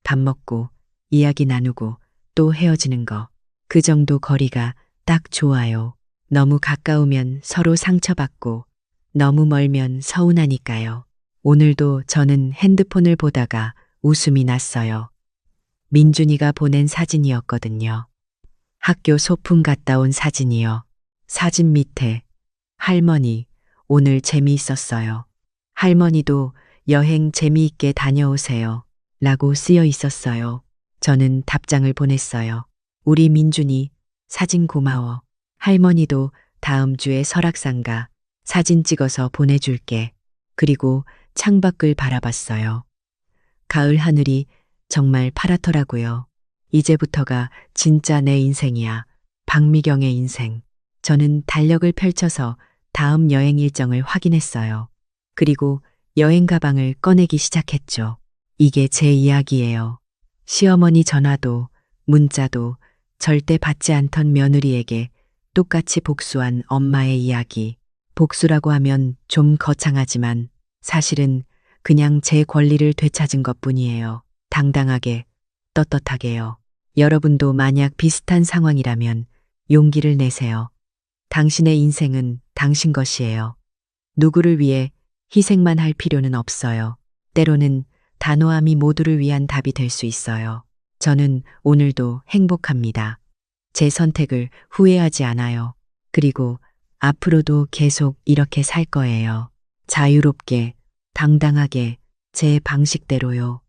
밥 먹고 이야기 나누고 또 헤어지는 거. 그 정도 거리가 딱 좋아요. 너무 가까우면 서로 상처받고 너무 멀면 서운하니까요. 오늘도 저는 핸드폰을 보다가 웃음이 났어요. 민준이가 보낸 사진이었거든요. 학교 소풍 갔다 온 사진이요. 사진 밑에 할머니, 오늘 재미있었어요. 할머니도 여행 재미있게 다녀오세요. 라고 쓰여 있었어요. 저는 답장을 보냈어요. 우리 민준이 사진 고마워. 할머니도 다음 주에 설악산 가. 사진 찍어서 보내줄게. 그리고 창밖을 바라봤어요. 가을 하늘이 정말 파랗더라고요. 이제부터가 진짜 내 인생이야. 박미경의 인생. 저는 달력을 펼쳐서 다음 여행 일정을 확인했어요. 그리고 여행 가방을 꺼내기 시작했죠. 이게 제 이야기예요. 시어머니 전화도 문자도 절대 받지 않던 며느리에게 똑같이 복수한 엄마의 이야기. 복수라고 하면 좀 거창하지만 사실은 그냥 제 권리를 되찾은 것뿐이에요. 당당하게, 떳떳하게요. 여러분도 만약 비슷한 상황이라면 용기를 내세요. 당신의 인생은 당신 것이에요. 누구를 위해 희생만 할 필요는 없어요. 때로는 단호함이 모두를 위한 답이 될 수 있어요. 저는 오늘도 행복합니다. 제 선택을 후회하지 않아요. 그리고 앞으로도 계속 이렇게 살 거예요. 자유롭게, 당당하게, 제 방식대로요.